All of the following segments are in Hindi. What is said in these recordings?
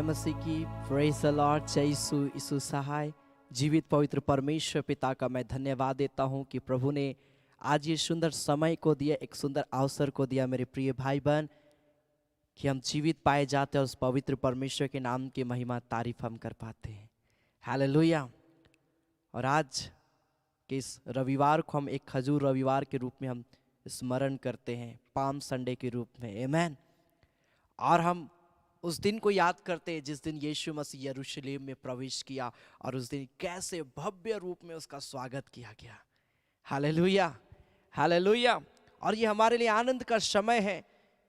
जय मसीह की। Praise the Lord. जय यीशु सहाय। जीवित पवित्र परमेश्वर पिता का मैं धन्यवाद देता हूं कि प्रभु ने आज ये सुंदर समय को दिया, एक सुंदर अवसर को दिया मेरे प्रिय भाई बहन, कि हम जीवित पाए जाते हैं और उस पवित्र परमेश्वर के नाम की महिमा तारीफ हम कर पाते हैं। हालेलुया। और आज के इस रविवार को हम एक खजूर रविवार के रूप में हम स्मरण करते हैं, पाम संडे के रूप में। आमीन। और हम उस दिन को याद करते हैं जिस दिन यीशु मसीह यरूशलेम में प्रवेश किया और उस दिन कैसे भव्य रूप में उसका स्वागत किया गया। Hallelujah, hallelujah. और ये हमारे लिए आनंद का समय है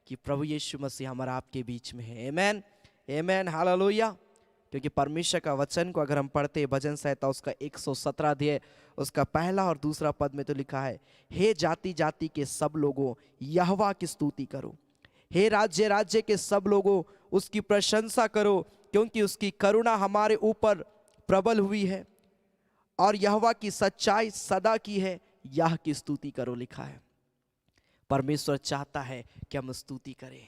कि प्रभु यीशु मसीह हमारा आपके बीच में है। आमीन, आमीन, हालेलुया। क्योंकि परमेश्वर का वचन को अगर हम पढ़ते हैं, भजन संहिता उसका 117 अध्याय उसका पहला और दूसरा पद में तो लिखा है, हे जाति जाति के सब लोगों यहोवा की स्तुति करो, हे राज्य राज्य के सब लोगों उसकी प्रशंसा करो, क्योंकि उसकी करुणा हमारे ऊपर प्रबल हुई है और यहोवा की सच्चाई सदा की है, यह की स्तुति करो लिखा है। परमेश्वर चाहता है कि हम स्तुति करें।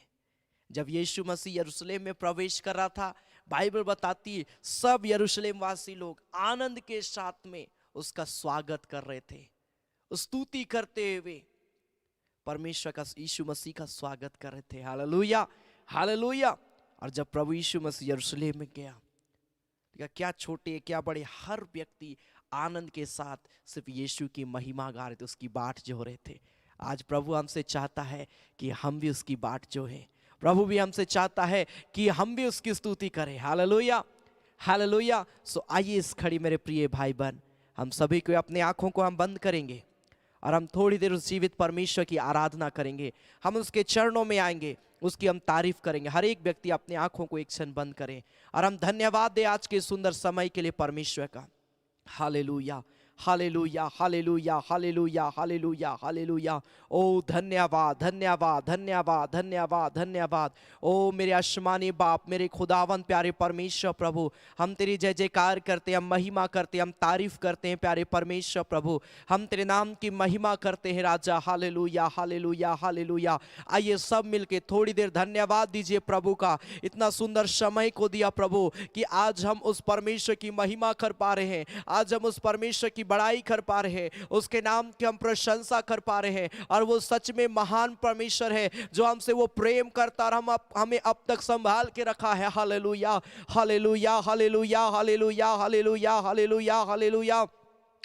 जब यीशु मसीह यरूशलेम में प्रवेश कर रहा था, बाइबल बताती है सब यरूशलेम वासी लोग आनंद के साथ में उसका स्वागत कर रहे थे, स्तुति करते हुए परमेश्वर का, यीशु मसीह का स्वागत कर रहे थे। Hallelujah, hallelujah. और जब प्रभु यीशु मसीह यरूशलेम में गया, क्या छोटे क्या बड़े, हर व्यक्ति आनंद के साथ सिर्फ यीशु की महिमा गा रहे थे, उसकी बाट जो रहे थे। आज प्रभु हमसे चाहता है कि हम भी उसकी बाट जो है, प्रभु भी हमसे चाहता है कि हम भी उसकी स्तुति करें। हालेलुया, हालेलुया। सो आइए इस घड़ी मेरे प्रिय भाई बहन, हम सभी को अपने आंखों को हम बंद करेंगे और हम थोड़ी देर उस जीवित परमेश्वर की आराधना करेंगे। हम उसके चरणों में आएंगे, उसकी हम तारीफ करेंगे। हर एक व्यक्ति अपने आंखों को एक क्षण बंद करें और हम धन्यवाद दें आज के सुंदर समय के लिए परमेश्वर का। Hallelujah, hallelujah, hallelujah, hallelujah, hallelujah, hallelujah. ओ धन्यवाद, धन्यवाद, धन्यवाद, धन्यवाद, धन्यवाद। ओ मेरे आसमानी बाप, मेरे खुदावन प्यारे परमेश्वर प्रभु, हम तेरी जय जयकार करते हैं, हम महिमा करते हैं, हम तारीफ करते हैं प्यारे परमेश्वर प्रभु, हम तेरे नाम की महिमा करते हैं राजा। Hallelujah, hallelujah, hallelujah. आइए सब मिलके थोड़ी देर धन्यवाद दीजिए प्रभु का, इतना सुंदर समय को दिया प्रभु कि आज हम उस परमेश्वर की महिमा कर पा रहे हैं, आज हम उस परमेश्वर की बड़ाई कर पा रहे हैं, उसके नाम की हम प्रशंसा कर पा रहे हैं। और वो सच में महान परमेश्वर है जो हमसे वो प्रेम करता और हमें अब तक संभाल के रखा है। Hallelujah, hallelujah, hallelujah, hallelujah, hallelujah, hallelujah, hallelujah.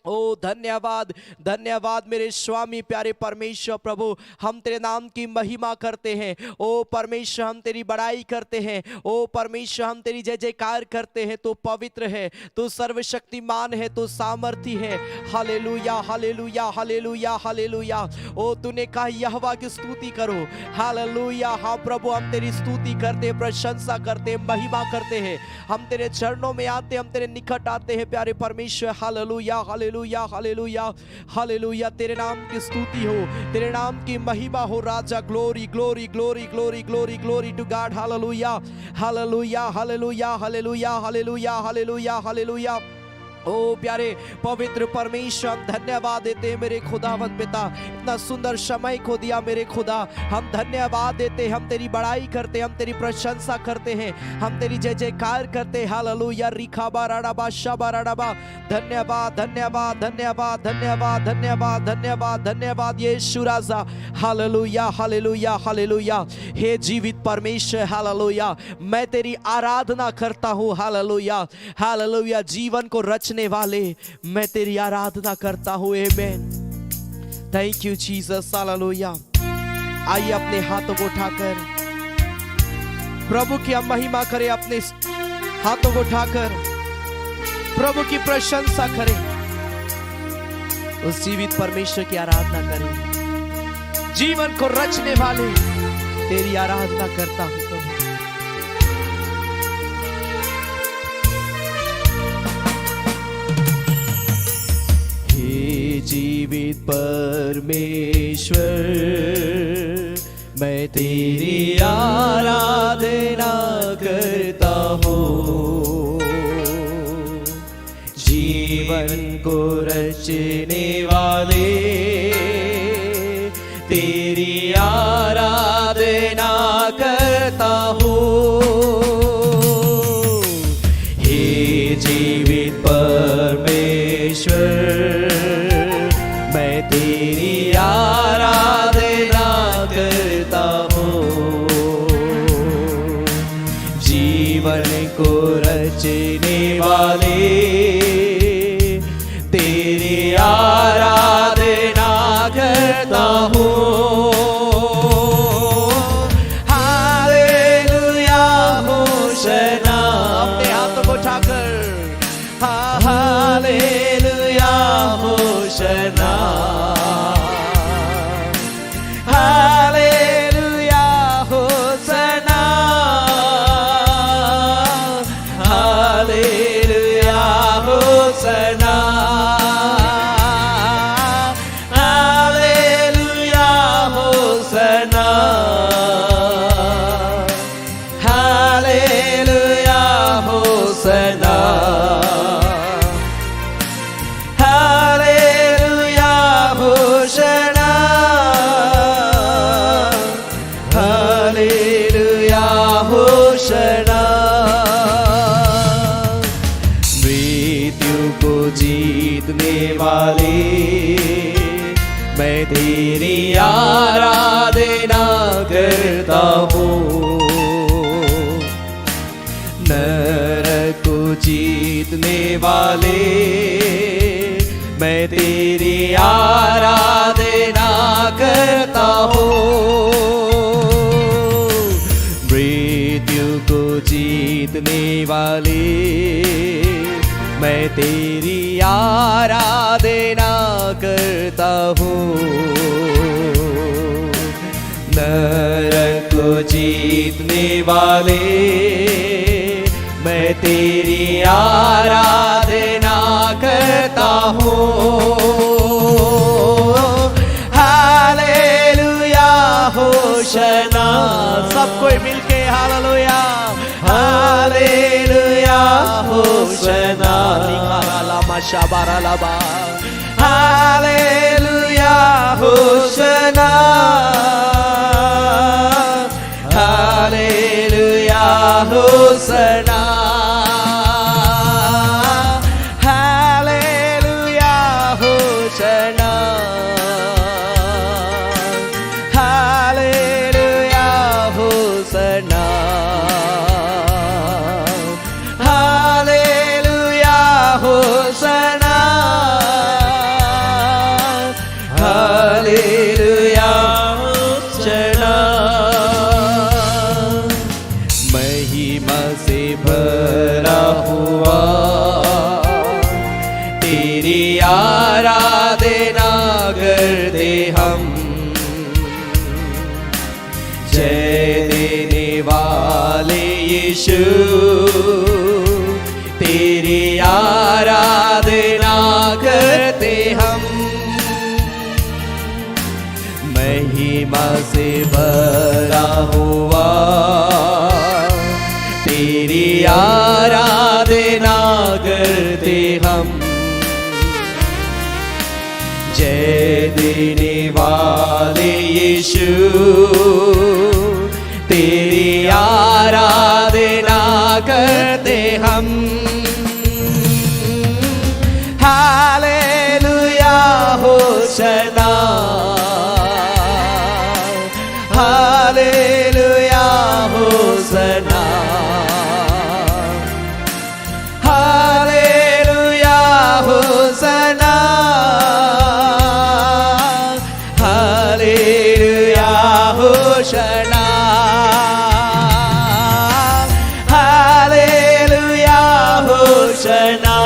ओ धन्यवाद, धन्यवाद मेरे स्वामी प्यारे परमेश्वर प्रभु, हम तेरे नाम की महिमा करते हैं। ओ परमेश्वर हम तेरी बड़ाई करते हैं, ओ परमेश्वर हम तेरी जय जयकार करते हैं। तू पवित्र है, तू सर्वशक्तिमान है, तू सामर्थी है। Hallelujah, hallelujah, hallelujah, hallelujah. ओ तूने कहा यहोवा की स्तुति करो। हालेलुया। हाँ प्रभु, हम तेरी स्तुति करते, प्रशंसा करते, महिमा करते हैं। हम तेरे चरणों में आते, हम तेरे निकट आते हैं प्यारे परमेश्वर। Hallelujah, hallelujah, hallelujah, hallelujah. तेरे नाम की स्तुति हो, तेरे नाम की महिमा हो राजा। Glory, glory, glory, glory, glory, glory to God. Hallelujah, hallelujah, hallelujah, hallelujah, hallelujah, hallelujah, hallelujah. ओ प्यारे पवित्र परमेश्वर, हम धन्यवाद देते हैं मेरे खुदावंद पिता, इतना सुंदर समय को दिया मेरे खुदा। हम धन्यवाद देते हैं, हम तेरी बड़ाई करते हैं, हम तेरी प्रशंसा करते हैं, हम तेरी जय जयकार करते हैं। हालेलुया, रिखा बाराडा शाबाराडा। धन्यवाद, धन्यवाद, धन्यवाद, धन्यवाद, धन्यवाद, धन्यवाद, धन्यवाद यीशु राजा। Hallelujah, hallelujah, hallelujah. हे जीवित परमेश्वर, हालेलुया, मैं तेरी आराधना करता हूँ। Hallelujah, hallelujah. जीवन को रचने वाले मैं तेरी आराधना करता हूँ। आमीन। Thank you Jesus. हालेलुया। आइए अपने हाथों को उठाकर प्रभु की हम महिमा करें, अपने हाथों को उठाकर प्रभु की प्रशंसा करें, उस जीवित परमेश्वर की आराधना करें। जीवन को रचने वाले तेरी आराधना करता हूँ प्रभु। जीवित परमेश्वर, मैं तेरी आराधना करता हूँ। जीवन को रचने वाले तेरी आराधना करता हूँ। जीवित परमेश्वर, मैं तेरी आराधना करता हूँ। जीवन को रचने वाले तेरी आराधना करता हूँ। हालेलुया होशाना, अपने हाथों को उठाकर हालेलुया होशाना, हालेलुया होशाना, हालेलुया होशाना, हालेलुया होशाना, हालेलुया होशाना, हालेलुया होशाना, हालेलुया होशाना। मृत्यु को जीतने वाले मैं तेरी आराधना करता हूँ। नरक को जीतने वाले मैं तेरी आराधना करता हूँ। मृत्यु को जीतने वाले मैं तेरी आराधना करता हूँ। नरक को जीतने वाले मैं तेरी आराधना करता हूँ। हालेलुया होशाना, सब कोई मिलके हालेलुया, हालेलुया होशाना, लिखारालामा शाबारालाबा, हालेलुया होशाना, हालेलुया होशाना, हालेलुया होशाना, हालेलुया होशाना, हालेलुया होशाना, हालेलुया होशाना। महिमा से भरा हुआ तेरी आराधना करते हम। जय देने वाले यीशु तेरी आराधना करते हम। महिमा से भरा हुआ तेरी आराधना करते हम। जय देने वाले यीशु तेरी आराधना करते हम। हालेलुया होशाना, हालेलुया होशाना, हालेलुया होशाना, हालेलुया होशाना, हालेलुया होशाना,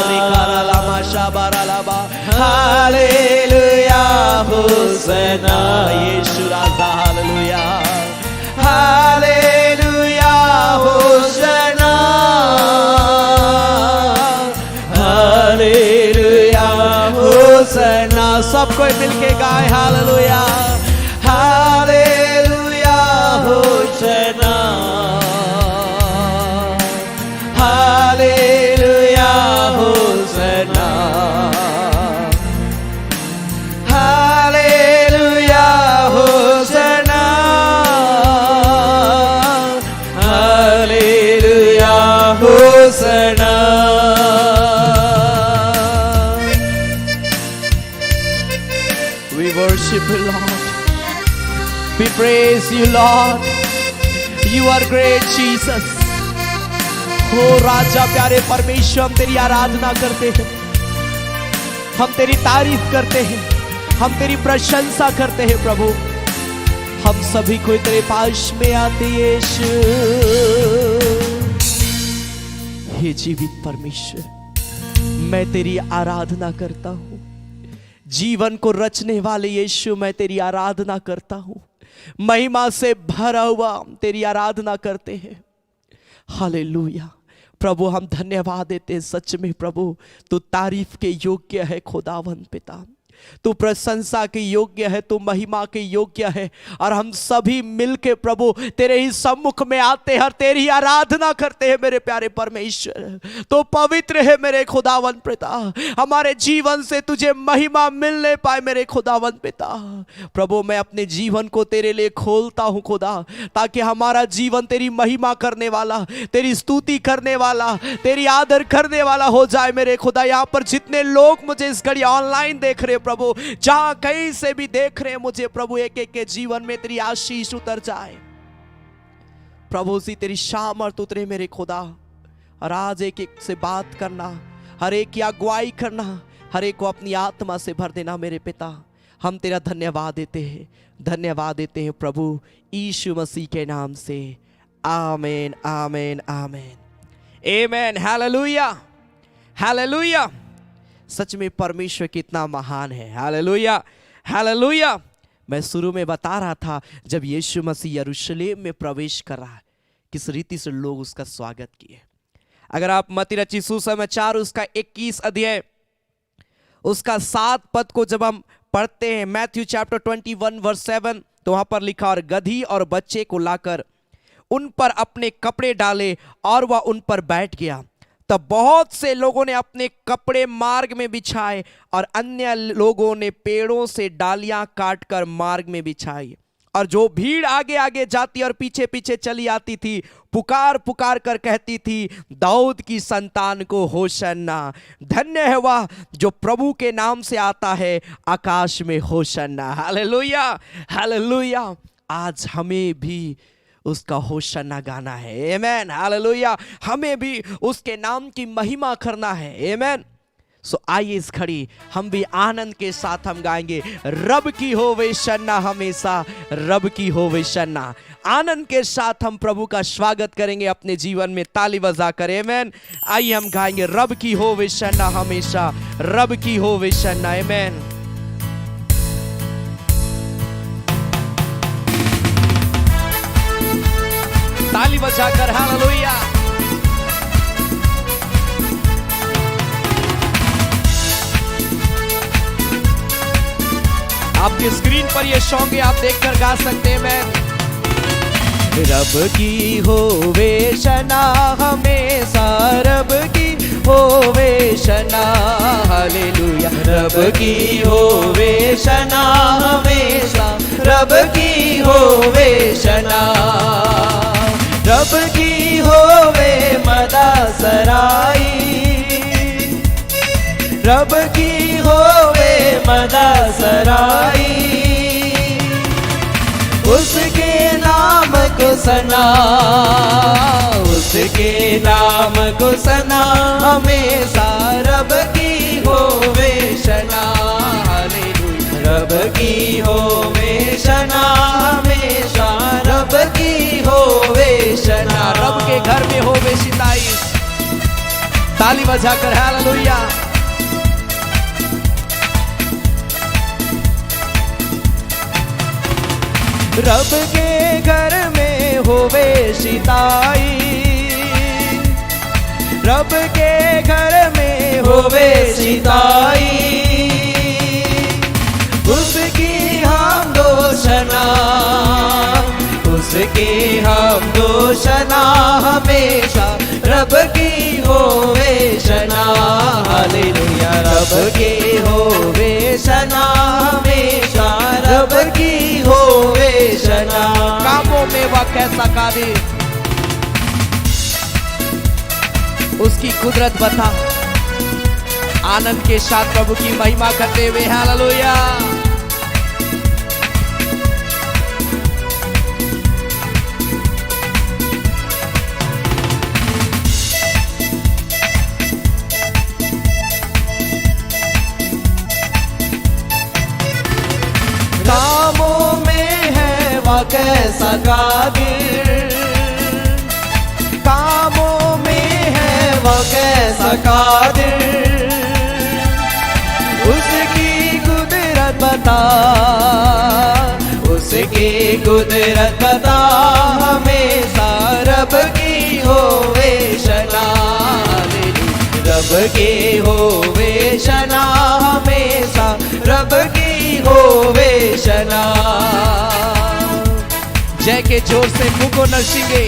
लिखारालामा शाबारालाबा, हालेलुया होशाना, यीशु राजा, हालेलुया, हालेलुया होशाना, हालेलुया होशाना। सब कोई मिलके गाए हालेलुया, हालेलुया होशाना, हालेलुया होशाना, हालेलुया होशाना, हालेलुया होशाना। you, Lord. We praise you, Lord. You are great, Jesus. हो राजा प्यारे परमेश्वर, हम तेरी आराधना करते हैं, हम तेरी तारीफ करते हैं, हम तेरी प्रशंसा करते हैं प्रभु। हम सभी को तेरे पास में आते यीशु। हे जीवित परमेश्वर, मैं तेरी आराधना करता हूं। जीवन को रचने वाले यीशु, मैं तेरी आराधना करता हूं। महिमा से भरा हुआ तेरी आराधना करते हैं। हालेलुया प्रभु, हम धन्यवाद देते हैं। सच में प्रभु, तू तारीफ के योग्य है खुदावन पिता, तू प्रशंसा के योग्य है, तू महिमा के योग्य है। और हम सभी मिलके प्रभु तेरे ही सम्मुख में आते हैं और तेरी आराधना करते हैं मेरे प्यारे परमेश्वर। तो पवित्र है मेरे खुदावन पिता, हमारे जीवन से तुझे महिमा मिलने पाए मेरे खुदावन पिता। प्रभु मैं अपने जीवन को तेरे लिए खोलता हूँ खुदा, ताकि हमारा जीवन तेरी महिमा करने वाला, तेरी स्तुति करने वाला, तेरी आदर करने वाला हो जाए मेरे खुदा। यहाँ पर जितने लोग मुझे इस घड़ी ऑनलाइन देख रहे प्रभु, जहां कहीं से भी देख रहे हैं मुझे प्रभु, एक एक के जीवन में तेरी आशीष उतर जाए प्रभु। उसी तेरी सामर्थ उतरे मेरे खुदा। और आज एक एक से बात करना, हर एक की अगुवाई करना, हर एक को अपनी आत्मा से भर देना मेरे पिता। हम तेरा धन्यवाद देते हैं, धन्यवाद देते हैं प्रभु यीशु मसीह के नाम से। आमीन आमीन आमीन आमीन। Hallelujah hallelujah. सच में परमेश्वर कितना महान है। Hallelujah hallelujah. मैं शुरू में बता रहा था, जब यीशु मसीह यरूशलेम में प्रवेश कर रहा है, किस रीति से लोग उसका स्वागत किए। अगर आप मत्ती रचित सुसमाचार उसका 21 अध्याय उसका 7 पद को जब हम पढ़ते हैं, मैथ्यू चैप्टर 21 वर्स 7, तो वहां पर लिखा, और गधी और बच्चे को लाकर उन पर अपने कपड़े डाले और वह उन पर बैठ गया। तब बहुत से लोगों ने अपने कपड़े मार्ग में बिछाए और अन्य लोगों ने पेड़ों से डालियां काटकर मार्ग में बिछाई। और जो भीड़ आगे आगे जाती और पीछे पीछे चली आती थी, पुकार पुकार कर कहती थी, दाऊद की संतान को होशन्ना। धन्य है वह जो प्रभु के नाम से आता है, आकाश में होशन्ना। Hallelujah hallelujah. आज हमें भी उसका होशन्ना गाना है। Amen hallelujah. हमें भी उसके नाम की महिमा करना है। आमेन। सो आइए इस घड़ी हम भी आनंद के साथ हम गाएंगे, रब की होवे शन्ना हमेशा, रब की होवे शन्ना। आनंद के साथ हम प्रभु का स्वागत करेंगे अपने जीवन में ताली बजा कर। आमेन। आइए हम गाएंगे, रब की होवे शन्ना हमेशा, रब की होवे शन्ना। आमेन। ताली बजाकर हालेलुया। आपके स्क्रीन पर ये सॉन्ग आप देखकर गा सकते हैं। मैं रब की होवे शना हमेशा, रब की होवे शना। हालेलुया। रब की होवे शना हमेशा, रब की होवे शना। रब की होवे मदा सराई, रब की होवे मदा सराई। उसके नाम को सना, उसके नाम को सना हमेशा, रब की होवे शना। हालेलुया। रब की होवे शना हमेशा, रब की होवे शना। रब के घर में होवे सिताई। ताली बजाकर हालेलुया। रब के घर में होवे सिताई, रब के घर में होवे सिताई। उसकी हम दोषना, उसकी हम दोषना हमेशा, रब की होवे शना। हालेलुया। रब की होवे शना हमेशा, रब की होवे शना। कामों में वह कैसा कादिर, उसकी कुदरत बता। आनंद के साथ प्रभु की महिमा करते हुए हालेलुया। कैसा कादिर, कामों में है वो कैसा कादिर, उसकी कुदरत बता, उसकी कुदरत बता, हमेशा रब की होवे शना, रब की होवे शना, हमेशा रब की होवे शना। जय के जोर से मुंह को नशीगे,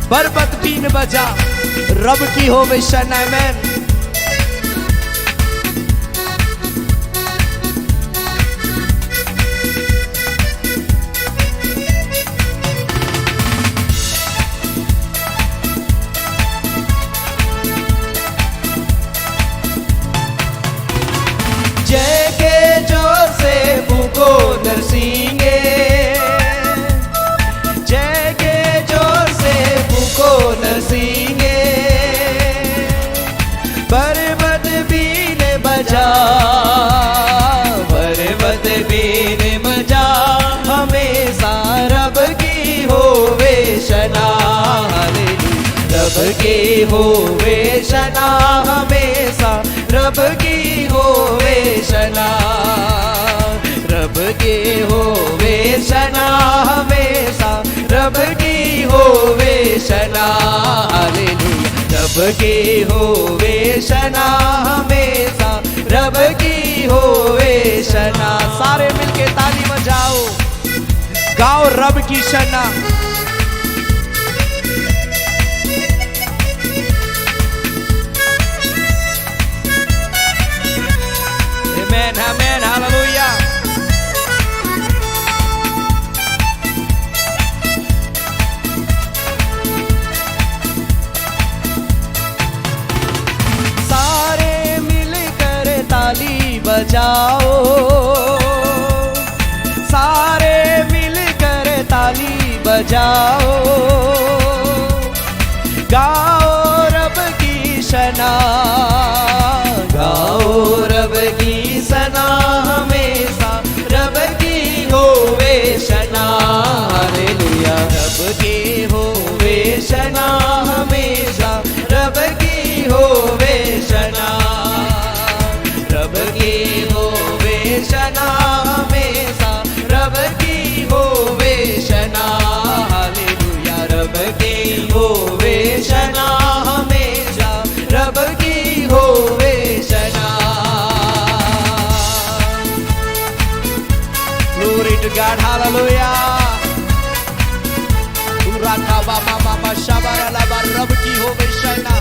बरबत बीन बजा, रब की होवे शना। आमेन। जय के जोर से मुंह को नरसिंगे, जय के जोर से मुंह को नरसिंगे, बरबत बीन बजा, बरबत बीन बजा, हमेशा रब की होवे शना, रब की होवे शना, हमेशा रब की होवे शना, रब की होवे शना, हमेशा रब की होवे शना, हालेलुया। रब की होवे शना, हमेशा रब की होवे शना। सारे मिलके ताली बजाओ, गाओ रब की शना। Amen, amen, hallelujah. सारे मिलकर ताली बजाओ, सारे मिलकर ताली बजाओ, गाओ रब की शना, गाओ रब की सना, हमेशा रब की होवे शना, हालेलुया। रब की होवे शना, हमेशा रब की होवे शना, रब की होवे शना, हमेशा रब की होवे शना, हालेलुया। रब की होवे शना, हमेशा रब की होवे शना। Glory to God, hallelujah. पूरा काबा मामा शबरा लबा, रब की होवे शना।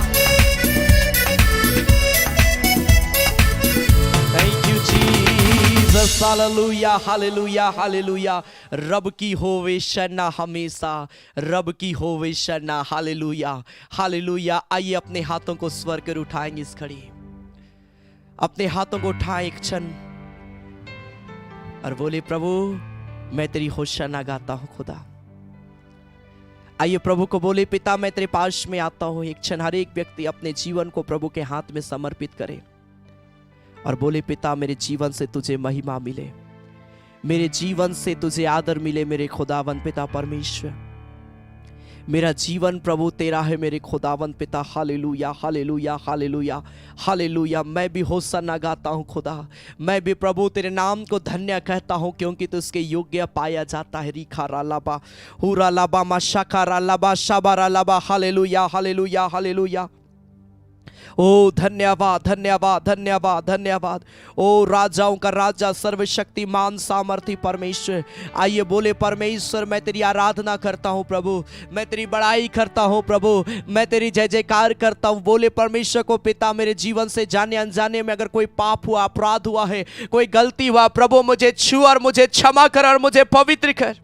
Thank you Jesus, hallelujah, hallelujah, hallelujah. रब की होवे शना, हमेशा रब की होवे शना, हालेलुया, हालेलुया। आइए अपने हाथों को स्वर कर उठाएंगे इस घड़ी, अपने हाथों को उठाएं एक क्षण और बोले, प्रभु मैं तेरी होशाना गाता हूं खुदा। आइए प्रभु को बोले, पिता मैं तेरे पास में आता हूं। एक क्षण हर एक व्यक्ति अपने जीवन को प्रभु के हाथ में समर्पित करे और बोले, पिता मेरे जीवन से तुझे महिमा मिले, मेरे जीवन से तुझे आदर मिले मेरे खुदावन पिता परमेश्वर। मेरा जीवन प्रभु तेरा है मेरे खुदावन पिता। Hallelujah, hallelujah, hallelujah, hallelujah. मैं भी होशाना गाता हूँ खुदा, मैं भी प्रभु तेरे नाम को धन्य कहता हूँ, क्योंकि तू उसके योग्य पाया जाता है। रिखा रालाबा हुरा लाबा माशा रालाबा शाबा रालाबा। हालेलुया, हालेलुया, हालेलुया। ओ धन्यवाद, धन्यवाद, धन्यवाद, धन्यवाद। ओ राजाओं का राजा, सर्वशक्तिमान सामर्थी परमेश्वर। आइए बोले, परमेश्वर मैं तेरी आराधना करता हूँ प्रभु, मैं तेरी बड़ाई करता हूँ प्रभु, मैं तेरी जय जयकार करता हूँ। बोले परमेश्वर को, पिता मेरे जीवन से जाने अनजाने में अगर कोई पाप हुआ, अपराध हुआ है, कोई गलती हुआ, प्रभु मुझे छू और मुझे क्षमा कर और मुझे पवित्र कर।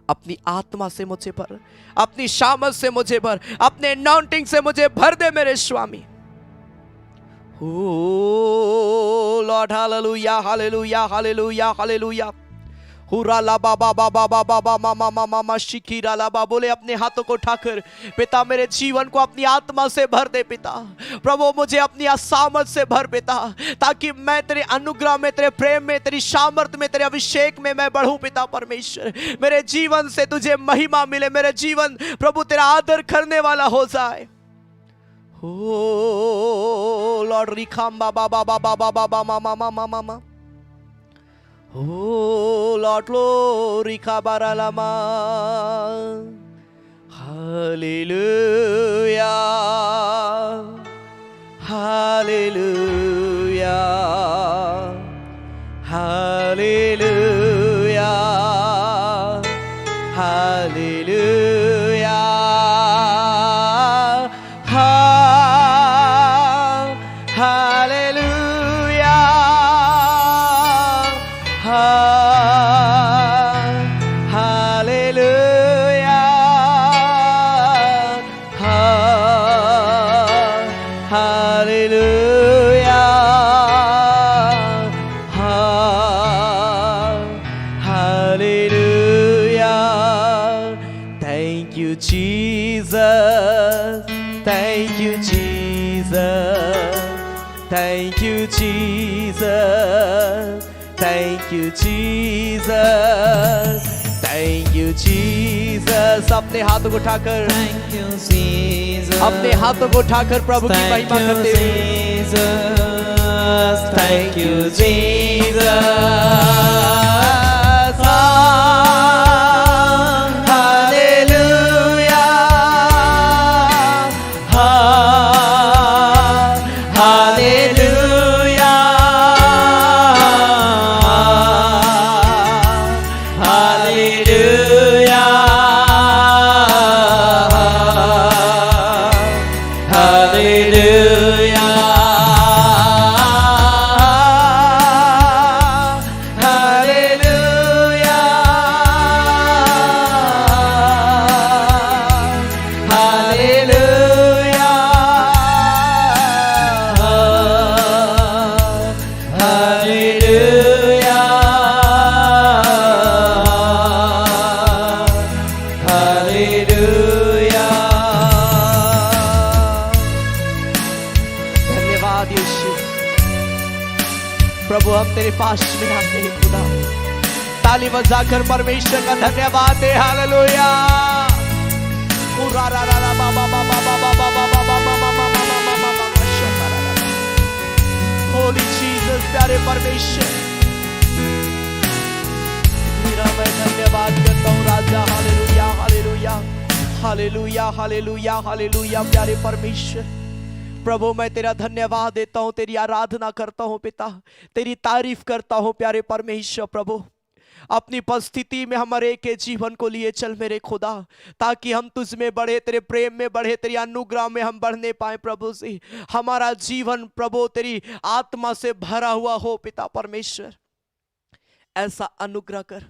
अपनी आत्मा से मुझे भर, अपनी शामत से मुझे भर, अपने अनॉइंटिंग से मुझे भर दे मेरे स्वामी। ओ लॉर्ड, हालेलुया, हालेलुया, हालेलुया, हालेलुया। हुरा ला बाबा बाबा बाबा मामा मामा मामा शिकीरा ला बा। बोले अपने हाथों को उठाकर, पिता मेरे जीवन को अपनी आत्मा से भर दे पिता। प्रभु मुझे अपनी सामर्थ से भर पिता, ताकि मैं तेरे अनुग्रह में, तेरे प्रेम में, तेरी सामर्थ में, तेरे अभिषेक में मैं बढ़ूं पिता परमेश्वर। मेरे जीवन से तुझे महिमा मिले, मेरे जीवन प्रभु तेरा आदर करने वाला हो जाए। ओ लॉर्ड रिखाम बाबा बाबा बाबा बाबा मामा मामा मामा। Oh Lord, glory kabaralama. Hallelujah. Hallelujah. Hallelujah. Hallelujah. Thank you, Jesus. Thank you, Jesus. Thank you, Jesus. अपने हाथों को उठाकर, Thank you, Jesus. अपने हाथों को उठाकर प्रभु की महिमा करते हुए, Jesus. Thank you, Jesus. प्रभु हम तेरे पास में आते हैं खुदा, ताली बजाकर परमेश्वर का धन्यवाद दे। हालेलुया। होली जीसस, प्यारे परमेश्वर, मेरा मैं धन्यवाद करता हूँ राजा। हालेलुया हालेलुया हालेलुया हालेलुया हालेलुया। प्यारे परमेश्वर प्रभु मैं तेरा धन्यवाद देता हूँ, तेरी आराधना करता हूँ पिता, तेरी तारीफ करता हूँ प्यारे परमेश्वर। प्रभु अपनी उपस्थिति में हमारे के जीवन को लिए चल मेरे खुदा, ताकि हम तुझ में बढ़े, तेरे प्रेम में बढ़े, तेरी अनुग्रह में हम बढ़ने पाए। प्रभु से हमारा जीवन प्रभु तेरी आत्मा से भरा हुआ हो पिता परमेश्वर, ऐसा अनुग्रह कर।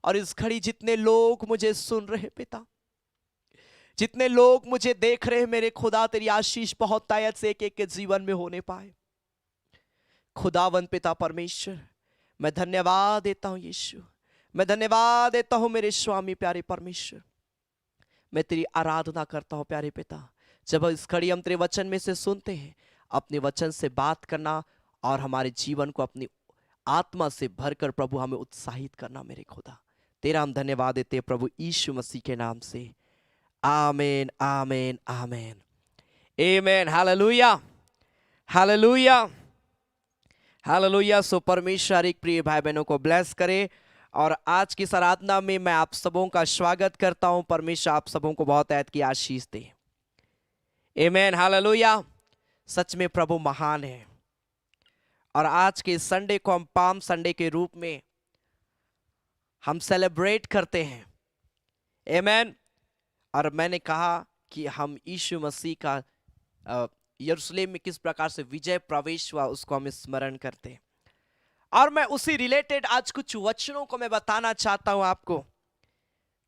और इस घड़ी जितने लोग मुझे सुन रहे पिता, जितने लोग मुझे देख रहे हैं मेरे खुदा, तेरी आशीष बहुत तायत से एक एक के जीवन में होने पाए। खुदावन पिता परमेश्वर मैं धन्यवाद देता हूं यीशु, मैं धन्यवाद देता हूं मेरे स्वामी प्यारे परमेश्वर। मैं तेरी आराधना करता हूं प्यारे पिता। जब इस घड़ी हम तेरे वचन में से सुनते हैं, अपने वचन से बात करना और हमारे जीवन को अपनी आत्मा से भरकर प्रभु हमें उत्साहित करना मेरे खुदा। तेरा हम धन्यवाद देते हैं प्रभु यीशु मसीह के नाम से। आमेन आमेन आमेन आमेन। हालेलुया हालेलुया हालेलुया। सो परमेश्वर एक प्रिय भाई बहनों को ब्लेस करे। और आज की आराधना में मैं आप सबों का स्वागत करता हूं। परमेश्वर आप सबों को बहुत ऐत की आशीष दे। Amen hallelujah. सच में प्रभु महान है। और आज के संडे को हम पाम संडे के रूप में हम सेलिब्रेट करते हैं। आमेन। और मैंने कहा कि हम यीशु मसीह का यरूशलेम में किस प्रकार से विजय प्रवेश हुआ उसको हम स्मरण करते हैं। और मैं उसी रिलेटेड आज कुछ वचनों को मैं बताना चाहता हूं आपको,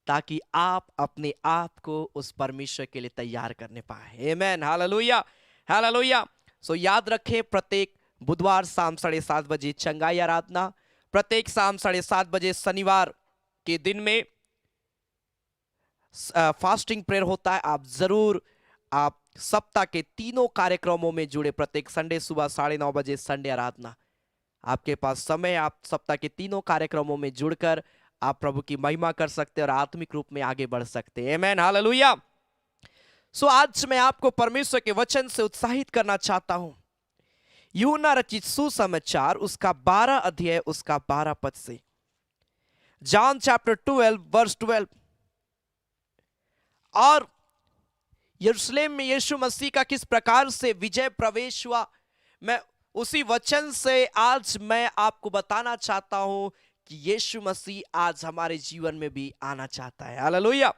ताकि आप अपने आप को उस परमेश्वर के लिए तैयार करने पाए। आमेन हालेलुया हालेलुया। सो याद रखें प्रत्येक बुधवार शाम 7:30 बजे चंगाई आराधना, प्रत्येक शाम 7:30 बजे शनिवार के दिन में फास्टिंग प्रेयर होता है। आप जरूर आप सप्ताह के तीनों कार्यक्रमों में जुड़े। प्रत्येक संडे सुबह 9:30 बजे संडे आराधना, आपके पास समय, आप सप्ताह के तीनों कार्यक्रमों में जुड़कर आप प्रभु की महिमा कर सकते हैं और आत्मिक रूप में आगे बढ़ सकते हैं। आमीन, हालेलुया। सो आज मैं आपको परमेश्वर के वचन से उत्साहित करना चाहता हूं। यूहन्ना रचित सुसमाचार उसका 12 अध्याय उसका 12 पद से, जॉन चैप्टर 12 वर्स 12। और यरूशलेम में यीशु मसीह का किस प्रकार से विजय प्रवेश हुआ, मैं उसी वचन से आज मैं आपको बताना चाहता हूं कि यीशु मसीह आज हमारे जीवन में भी आना चाहता है। हालेलुया।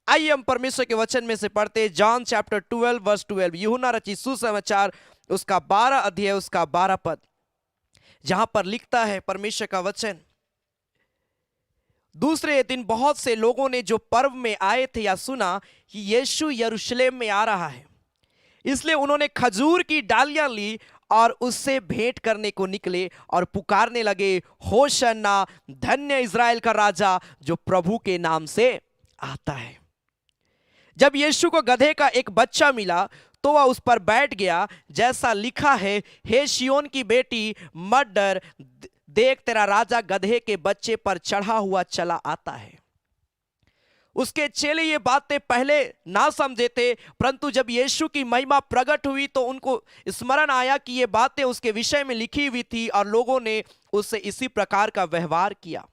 आइए हम परमेश्वर के वचन में से पढ़ते हैं। जॉन चैप्टर 12 वर्स 12, यूहन्ना रचित सुसमाचार उसका 12 अध्याय उसका 12 पद, जहां पर लिखता है परमेश्वर का वचन। दूसरे दिन बहुत से लोगों ने जो पर्व में आए थे या सुना कि यीशु यरूशलेम में आ रहा है, इसलिए उन्होंने खजूर की डालियां ली और उससे भेंट करने को निकले और पुकारने लगे, होशन्ना, धन्य इज़राइल का राजा जो प्रभु के नाम से आता है। जब यीशु को गधे का एक बच्चा मिला तो वह उस पर बैठ गया, जैसा लिखा है, हे सिय्योन की बेटी मत डर, देख तेरा राजा गधे के बच्चे पर चढ़ा हुआ चला आता है। उसके चेले ये बातें पहले ना समझे थे, परंतु जब यीशु की महिमा प्रकट हुई तो उनको स्मरण आया कि ये बातें उसके विषय में लिखी हुई थी और लोगों ने उससे इसी प्रकार का व्यवहार किया।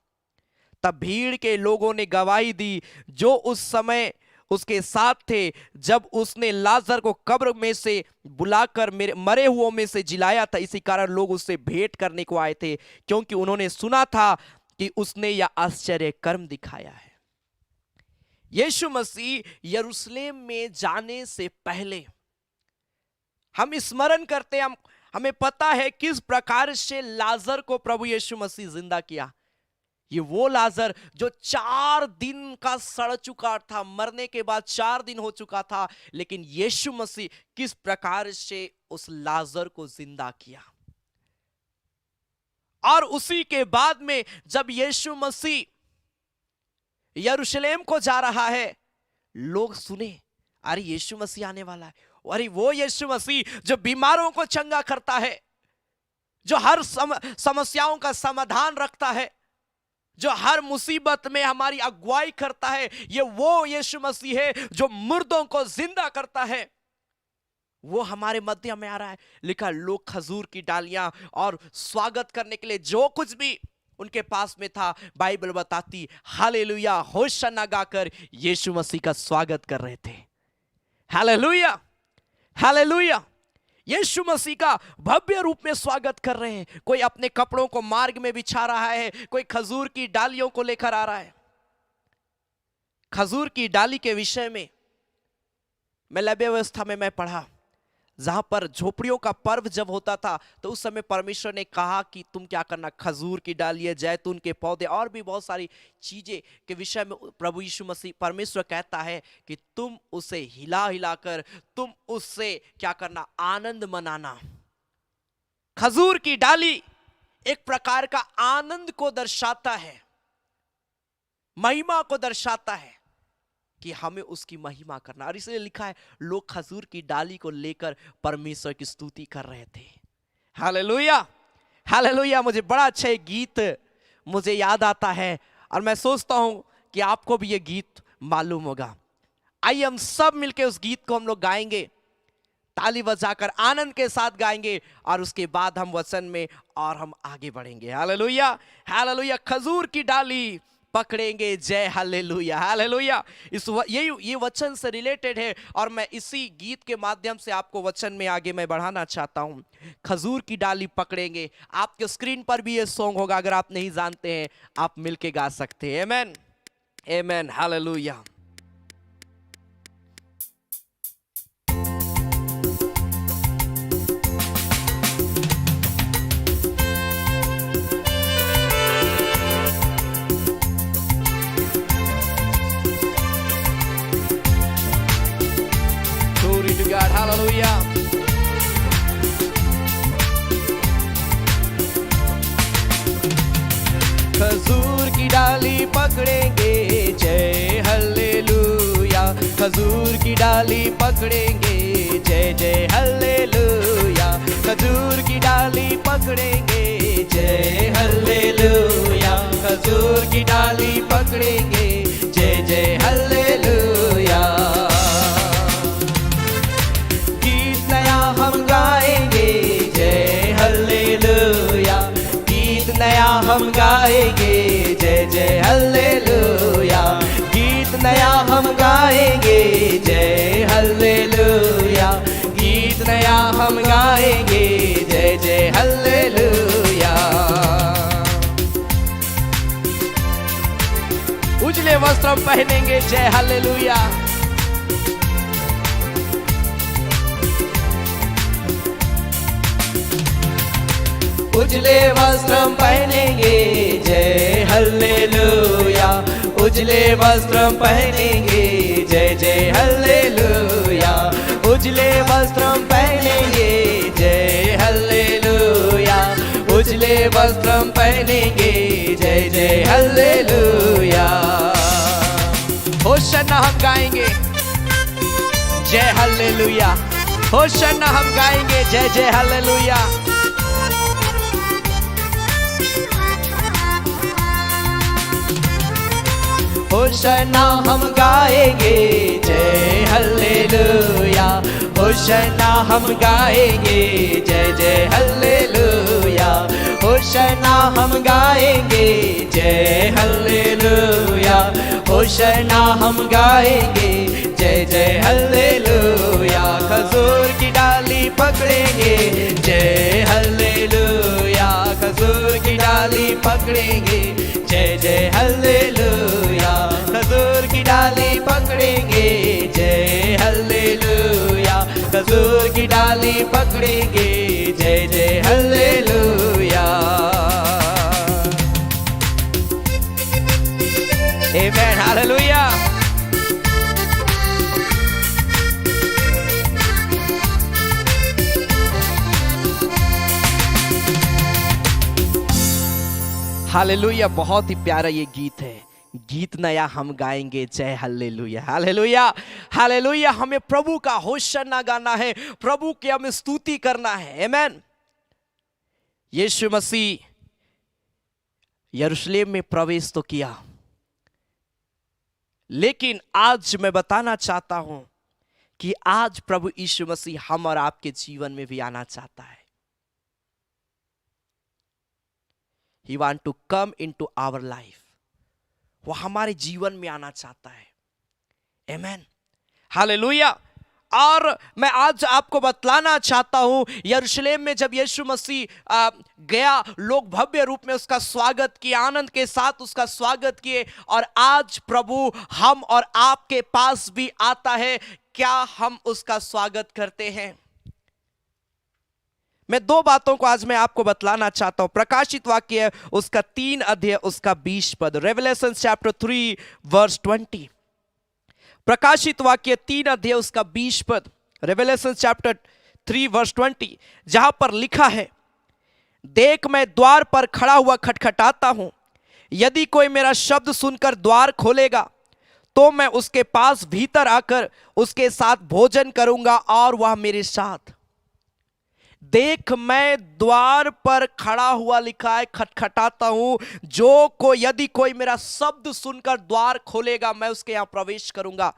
तब भीड़ के लोगों ने गवाही दी जो उस समय उसके साथ थे, जब उसने लाजर को कब्र में से बुलाकर मरे हुओं में से जिलाया था। इसी कारण लोग उससे भेंट करने को आए थे, क्योंकि उन्होंने सुना था कि उसने यह आश्चर्य कर्म दिखाया है। यीशु मसीह यरूशलेम में जाने से पहले हम स्मरण करते हैं, हमें पता है किस प्रकार से लाजर को प्रभु यीशु मसीह जिंदा किया। ये वो लाजर जो 4 दिन का सड़ चुका था, मरने के बाद 4 दिन हो चुका था, लेकिन यीशु मसीह किस प्रकार से उस लाजर को जिंदा किया। और उसी के बाद में जब यीशु मसीह यरूशलेम को जा रहा है, लोग सुने, अरे यीशु मसीह आने वाला है। अरे वो यीशु मसीह जो बीमारों को चंगा करता है, जो हर समस्याओं का समाधान रखता है, जो हर मुसीबत में हमारी अगुवाई करता है, ये वो यीशु मसीह है जो मुर्दों को जिंदा करता है। वो हमारे मध्य में आ रहा है। लिखा, लोग खजूर की डालियां और स्वागत करने के लिए जो कुछ भी उनके पास में था, बाइबल बताती हालेलुया, होशन्ना गाकर यीशु मसीह का स्वागत कर रहे थे। Hallelujah, hallelujah. यीशु मसीह का भव्य रूप में स्वागत कर रहे हैं। कोई अपने कपड़ों को मार्ग में बिछा रहा है, कोई खजूर की डालियों को लेकर आ रहा है। खजूर की डाली के विषय में मैं लैब व्यवस्था में मैं पढ़ा, जहां पर झोपड़ियों का पर्व जब होता था तो उस समय परमेश्वर ने कहा कि तुम क्या करना, खजूर की डालियां, जैतून के पौधे और भी बहुत सारी चीजें के विषय में प्रभु यीशु मसीह परमेश्वर कहता है कि तुम उसे हिला हिलाकर तुम उससे क्या करना, आनंद मनाना। खजूर की डाली एक प्रकार का आनंद को दर्शाता है, महिमा को दर्शाता है कि हमें उसकी महिमा करना। और इसलिए लिखा है, लोग खजूर की डाली को लेकर परमेश्वर की स्तुति कर रहे थे। Hallelujah, hallelujah. मुझे बड़ा अच्छा एक गीत मुझे याद आता है और मैं सोचता हूं कि आपको भी ये गीत मालूम होगा। आइए हम सब मिलकर उस गीत को हम लोग गाएंगे, ताली बजाकर आनंद के साथ गाएंगे और उसके बाद हम वचन में और हम आगे बढ़ेंगे। Hallelujah, hallelujah. खजूर की डाली पकड़ेंगे, जय हालेलुया, हालेलुया। ये वचन से रिलेटेड है और मैं इसी गीत के माध्यम से आपको वचन में आगे मैं बढ़ाना चाहता हूं। खजूर की डाली पकड़ेंगे। आपके स्क्रीन पर भी ये सॉन्ग होगा, अगर आप नहीं जानते हैं आप मिलके गा सकते हैं। आमेन, आमेन, हालेलुया। God, hallelujah. डाली पकड़ेंगे, जय जय हल्लेलुया। खजूर की डाली पकड़ेंगे, जय हल्लेलुया। खजूर की डाली पकड़ेंगे, जय जय हल्लेलुया। गीत नया हम गाएंगे, जय हल्लेलुया। गीत नया हम गाएंगे, जय जय हल्लेलुया। गीत नया हम गाएंगे, जय हल्लेलुया। गीत नया हम गाएंगे, जय जय हल्लेलुया। उजले वस्त्र हम पहनेंगे, जय हल्लेलुया। उजले वस्त्र हम पहनेंगे, जय हल्लेलुया। उजले वस्त्र हम पहनेंगे, जय जय हल्लेलुया। उजले वस्त्र हम पहनेंगे, जय हल्लेलुया। उजले वस्त्र हम पहनेंगे, जय जय हल्लेलुया। होशन्ना हम गाएंगे, जय हल्लेलुया। होशन्ना हम गाएंगे, जय जय हल्लेलुया। होशन्ना हम गाएंगे, जय हल्लेलुया। होशन्ना हम गाएंगे, जय जय हल्लेलुया। होशन्ना हम गाएंगे, जय हल्लेलुया। होशन्ना हम गाएंगे, जय जय हल्लेलुया। खजूर की डाली पकड़ेंगे, जय हल्लेलुया। खजूर की डाली पकड़ेंगे, जय जय हल्लेलुया। खजूर की डाली पकड़ेंगे, जय हल्लेलुया। खजूर की डाली पकड़ेंगे, जय जय हल्लेलुया। आमेन, हालेलुया। हालेलुया। बहुत ही प्यारा ये गीत है। गीत नया हम गाएंगे, जय हल्लेलुया। Hallelujah, hallelujah. हमें प्रभु का होशन्ना गाना है, प्रभु की हमें स्तुति करना है। आमेन। यीशु मसीह यरूशलेम में प्रवेश तो किया, लेकिन आज मैं बताना चाहता हूं कि आज प्रभु यीशु मसीह हम और आपके जीवन में भी आना चाहता है। He want to come into our life. वो हमारे जीवन में आना चाहता है। Amen. हालेलुया। और मैं आज आपको बतलाना चाहता हूं, यरूशलेम में जब यीशु मसीह गया, लोग भव्य रूप में उसका स्वागत किए, आनंद के साथ उसका स्वागत किए। और आज प्रभु हम और आपके पास भी आता है। क्या हम उसका स्वागत करते हैं? मैं दो बातों को आज मैं आपको बतलाना चाहता हूं। प्रकाशित वाक्य उसका 3 अध्याय उसका 20 पद, रेवलेशन चैप्टर 3 वर्स 20। प्रकाशित वाक्य 3 अध्याय उसका 20 पद, रेवलेशन चैप्टर 3 वर्स 20, जहां पर लिखा है, देख मैं द्वार पर खड़ा हुआ खटखटाता हूं, यदि कोई मेरा शब्द सुनकर द्वार खोलेगा तो मैं उसके पास भीतर आकर उसके साथ भोजन करूंगा और वह मेरे साथ। देख मैं द्वार पर खड़ा हुआ लिखा है, खटखटाता हूं, यदि कोई मेरा शब्द सुनकर द्वार खोलेगा मैं उसके यहां प्रवेश करूंगा।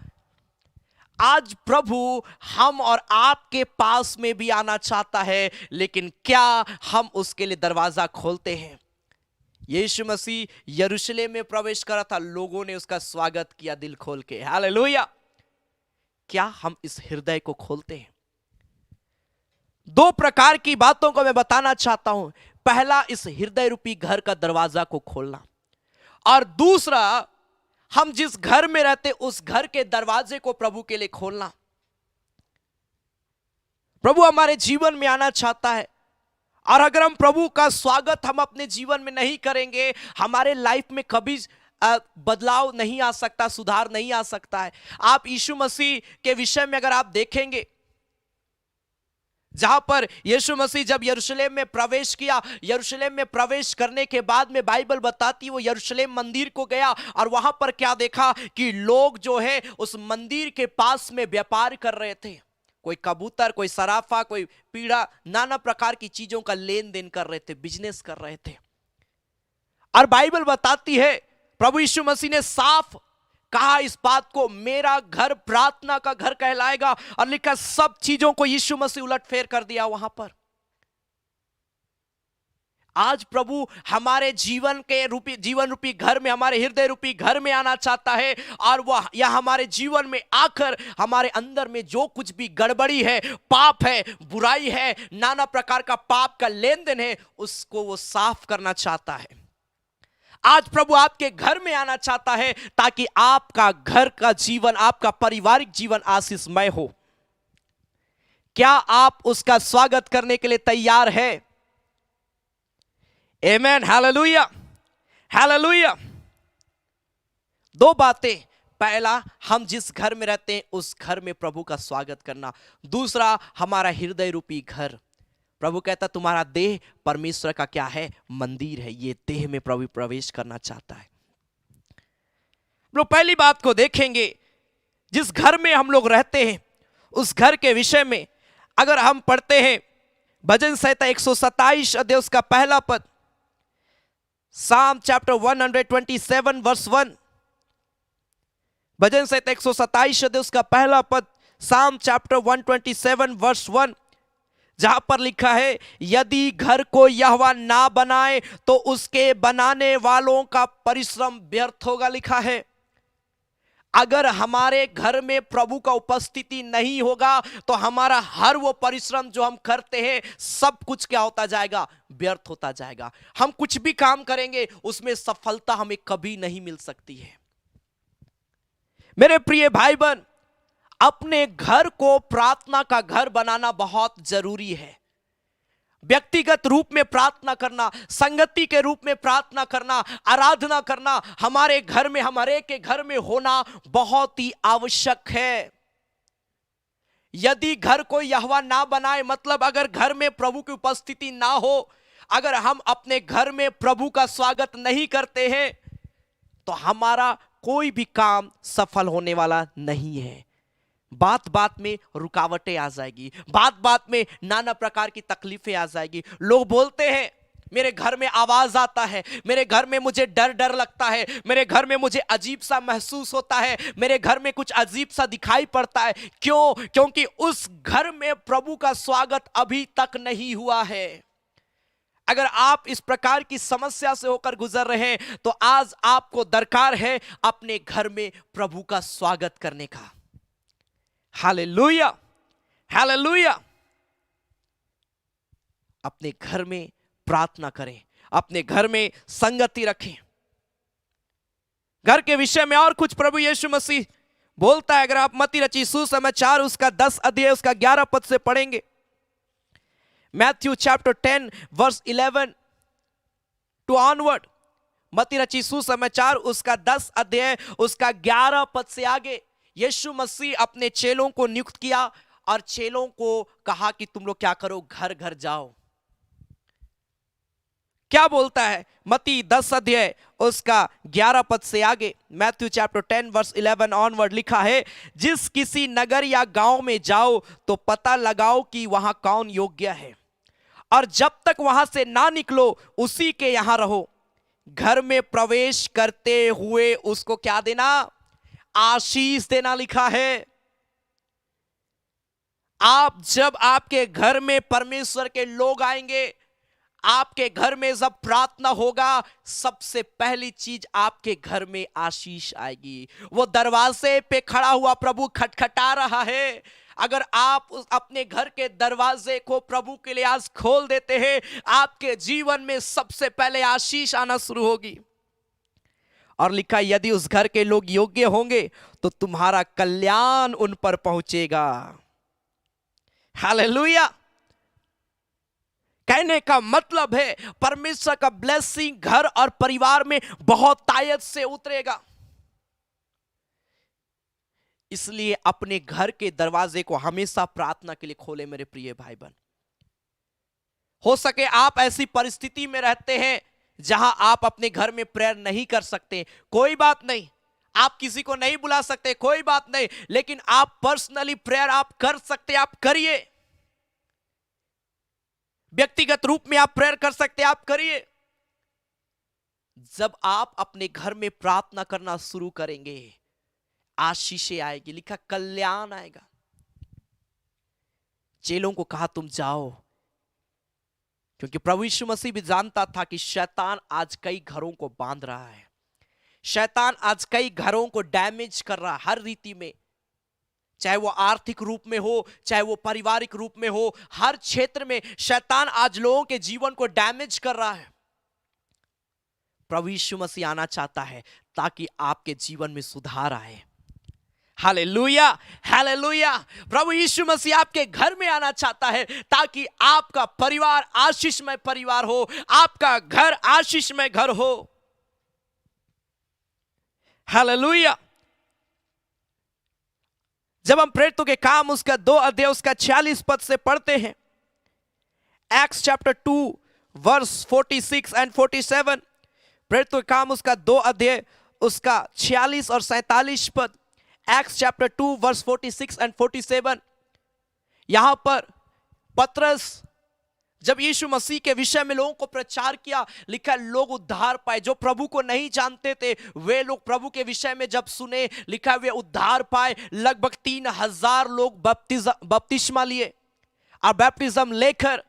आज प्रभु हम और आपके पास में भी आना चाहता है, लेकिन क्या हम उसके लिए दरवाजा खोलते हैं? यीशु मसीह यरूशलेम में प्रवेश करा था, लोगों ने उसका स्वागत किया दिल खोल के। हालेलुया। क्या हम इस हृदय को खोलते हैं? दो प्रकार की बातों को मैं बताना चाहता हूं। पहला, इस हृदय रूपी घर का दरवाजा को खोलना, और दूसरा, हम जिस घर में रहते उस घर के दरवाजे को प्रभु के लिए खोलना। प्रभु हमारे जीवन में आना चाहता है, और अगर हम प्रभु का स्वागत हम अपने जीवन में नहीं करेंगे, हमारे लाइफ में कभी बदलाव नहीं आ सकता, सुधार नहीं आ सकता है। आप यीशु मसीह के विषय में अगर आप देखेंगे, जहां पर यीशु मसीह जब यरूशलेम में प्रवेश किया, यरूशलेम में प्रवेश करने के बाद में बाइबल बताती है वो यरूशलेम मंदिर को गया और वहां पर क्या देखा कि लोग जो है उस मंदिर के पास में व्यापार कर रहे थे। कोई कबूतर, कोई सराफा, कोई पीड़ा, नाना प्रकार की चीजों का लेन देन कर रहे थे, बिजनेस कर रहे थे। और बाइबल बताती है प्रभु यीशु मसीह ने साफ कहा इस बात को, मेरा घर प्रार्थना का घर कहलाएगा, और लिखा सब चीजों को यीशु मसीह उलटफेर कर दिया वहां पर। आज प्रभु हमारे जीवन रूपी घर में, हमारे हृदय रूपी घर में आना चाहता है, और वह या हमारे जीवन में आकर हमारे अंदर में जो कुछ भी गड़बड़ी है, पाप है, बुराई है, नाना प्रकार का पाप का लेन देन है, उसको वो साफ करना चाहता है। आज प्रभु आपके घर में आना चाहता है ताकि आपका घर का जीवन, आपका पारिवारिक जीवन आशीषमय हो। क्या आप उसका स्वागत करने के लिए तैयार है? आमेन, हालेलुया, हालेलुया। दो बातें, पहला, हम जिस घर में रहते हैं उस घर में प्रभु का स्वागत करना। दूसरा, हमारा हृदय रूपी घर। प्रभु कहता तुम्हारा देह परमेश्वर का क्या है? मंदिर है। ये देह में प्रभु प्रवेश करना चाहता है। लोग पहली बात को देखेंगे, जिस घर में हम लोग रहते हैं उस घर के विषय में अगर हम पढ़ते हैं भजन संहिता 127 अध्याय उसका पहला पद, Psalm chapter 127 verse 1, भजन संहिता 127 अध्याय उसका पहला पद, Psalm chapter 127 verse 1, जहां पर लिखा है, यदि घर को यहोवा ना बनाए तो उसके बनाने वालों का परिश्रम व्यर्थ होगा, लिखा है। अगर हमारे घर में प्रभु का उपस्थिति नहीं होगा तो हमारा हर वो परिश्रम जो हम करते हैं सब कुछ क्या होता जाएगा? व्यर्थ होता जाएगा। हम कुछ भी काम करेंगे उसमें सफलता हमें कभी नहीं मिल सकती है। मेरे प्रिय भाई बहन, अपने घर को प्रार्थना का घर बनाना बहुत जरूरी है। व्यक्तिगत रूप में प्रार्थना करना, संगति के रूप में प्रार्थना करना, आराधना करना हमारे घर में, हमारे के घर में होना बहुत ही आवश्यक है। यदि घर को यहोवा ना बनाए, मतलब अगर घर में प्रभु की उपस्थिति ना हो, अगर हम अपने घर में प्रभु का स्वागत नहीं करते हैं तो हमारा कोई भी काम सफल होने वाला नहीं है। बात बात में रुकावटें आ जाएगी, बात बात में नाना प्रकार की तकलीफें आ जाएगी। लोग बोलते हैं मेरे घर में आवाज आता है, मेरे घर में मुझे डर डर लगता है, मेरे घर में मुझे अजीब सा महसूस होता है, मेरे घर में कुछ अजीब सा दिखाई पड़ता है। क्यों? क्योंकि उस घर में प्रभु का स्वागत अभी तक नहीं हुआ है। अगर आप इस प्रकार की समस्या से होकर गुजर रहे हैं तो आज आपको दरकार है अपने घर में प्रभु का स्वागत करने का। Hallelujah, hallelujah. अपने घर में प्रार्थना करें, अपने घर में संगति रखें। घर के विषय में और कुछ प्रभु यीशु मसीह बोलता है। अगर आप मत्ती रचित सुसमाचार उसका 10 अध्याय उसका 11 पद से पढ़ेंगे, Matthew chapter 10 verse 11 to onward, मत्ती रचित सुसमाचार उसका 10 अध्याय उसका 11 पद से आगे यीशु मसीह अपने चेलों को नियुक्त किया और चेलों को कहा कि तुम लोग क्या करो? घर घर जाओ। क्या बोलता है? मत्ती 10 अध्याय उसका 11 पद से आगे, मैथ्यू चैप्टर 10 वर्स 11 ऑनवर्ड लिखा है, जिस किसी नगर या गांव में जाओ तो पता लगाओ कि वहां कौन योग्य है, और जब तक वहां से ना निकलो उसी के यहां रहो। घर में प्रवेश करते हुए उसको क्या देना? आशीष देना, लिखा है। आप जब आपके घर में परमेश्वर के लोग आएंगे, आपके घर में जब प्रार्थना होगा, सबसे पहली चीज आपके घर में आशीष आएगी। वो दरवाजे पे खड़ा हुआ प्रभु खटखटा रहा है। अगर आप अपने घर के दरवाजे को प्रभु के लिए आज खोल देते हैं, आपके जीवन में सबसे पहले आशीष आना शुरू होगी। और लिखा, यदि उस घर के लोग योग्य होंगे तो तुम्हारा कल्याण उन पर पहुंचेगा। हालेलुया। कहने का मतलब है परमेश्वर का ब्लेसिंग घर और परिवार में बहुत तायत से उतरेगा। इसलिए अपने घर के दरवाजे को हमेशा प्रार्थना के लिए खोले मेरे प्रिय भाई बहन। हो सके आप ऐसी परिस्थिति में रहते हैं जहां आप अपने घर में प्रेयर नहीं कर सकते, कोई बात नहीं, आप किसी को नहीं बुला सकते, कोई बात नहीं, लेकिन आप पर्सनली प्रेयर आप कर सकते, आप करिए। व्यक्तिगत रूप में आप प्रेयर कर सकते, आप करिए। जब आप अपने घर में प्रार्थना करना शुरू करेंगे, आशीषें आएगी, लिखा कल्याण आएगा। चेलों को कहा तुम जाओ, क्योंकि प्रभु यीशु मसीह भी जानता था कि शैतान आज कई घरों को बांध रहा है, शैतान आज कई घरों को डैमेज कर रहा है हर रीति में, चाहे वो आर्थिक रूप में हो, चाहे वो पारिवारिक रूप में हो, हर क्षेत्र में शैतान आज लोगों के जीवन को डैमेज कर रहा है। प्रभु यीशु मसीह आना चाहता है ताकि आपके जीवन में सुधार आए। Hallelujah, hallelujah. प्रभु यीशु मसीह आपके घर में आना चाहता है ताकि आपका परिवार आशीषमय परिवार हो, आपका घर आशीषमय घर हो। हालेलुया। जब हम प्रेरितों के काम उसका 2 अध्याय उसका 46 पद से पढ़ते हैं, एक्ट्स चैप्टर 2 वर्स 46 एंड 47, प्रेरितों के काम उसका 2 अध्याय उसका 46 और 47 पद, एक्ट्स चैप्टर 2 वर्स 46 एंड 47। यहां पर पतरस जब यीशु मसीह के विषय में लोगों को प्रचार किया, लिखा लोग उद्धार पाए। जो प्रभु को नहीं जानते थे वे लोग प्रभु के विषय में जब सुने, लिखा वे उद्धार पाए। लगभग 3000 लोग बपतिस्मा लिए और बैप्टिज्म लेकर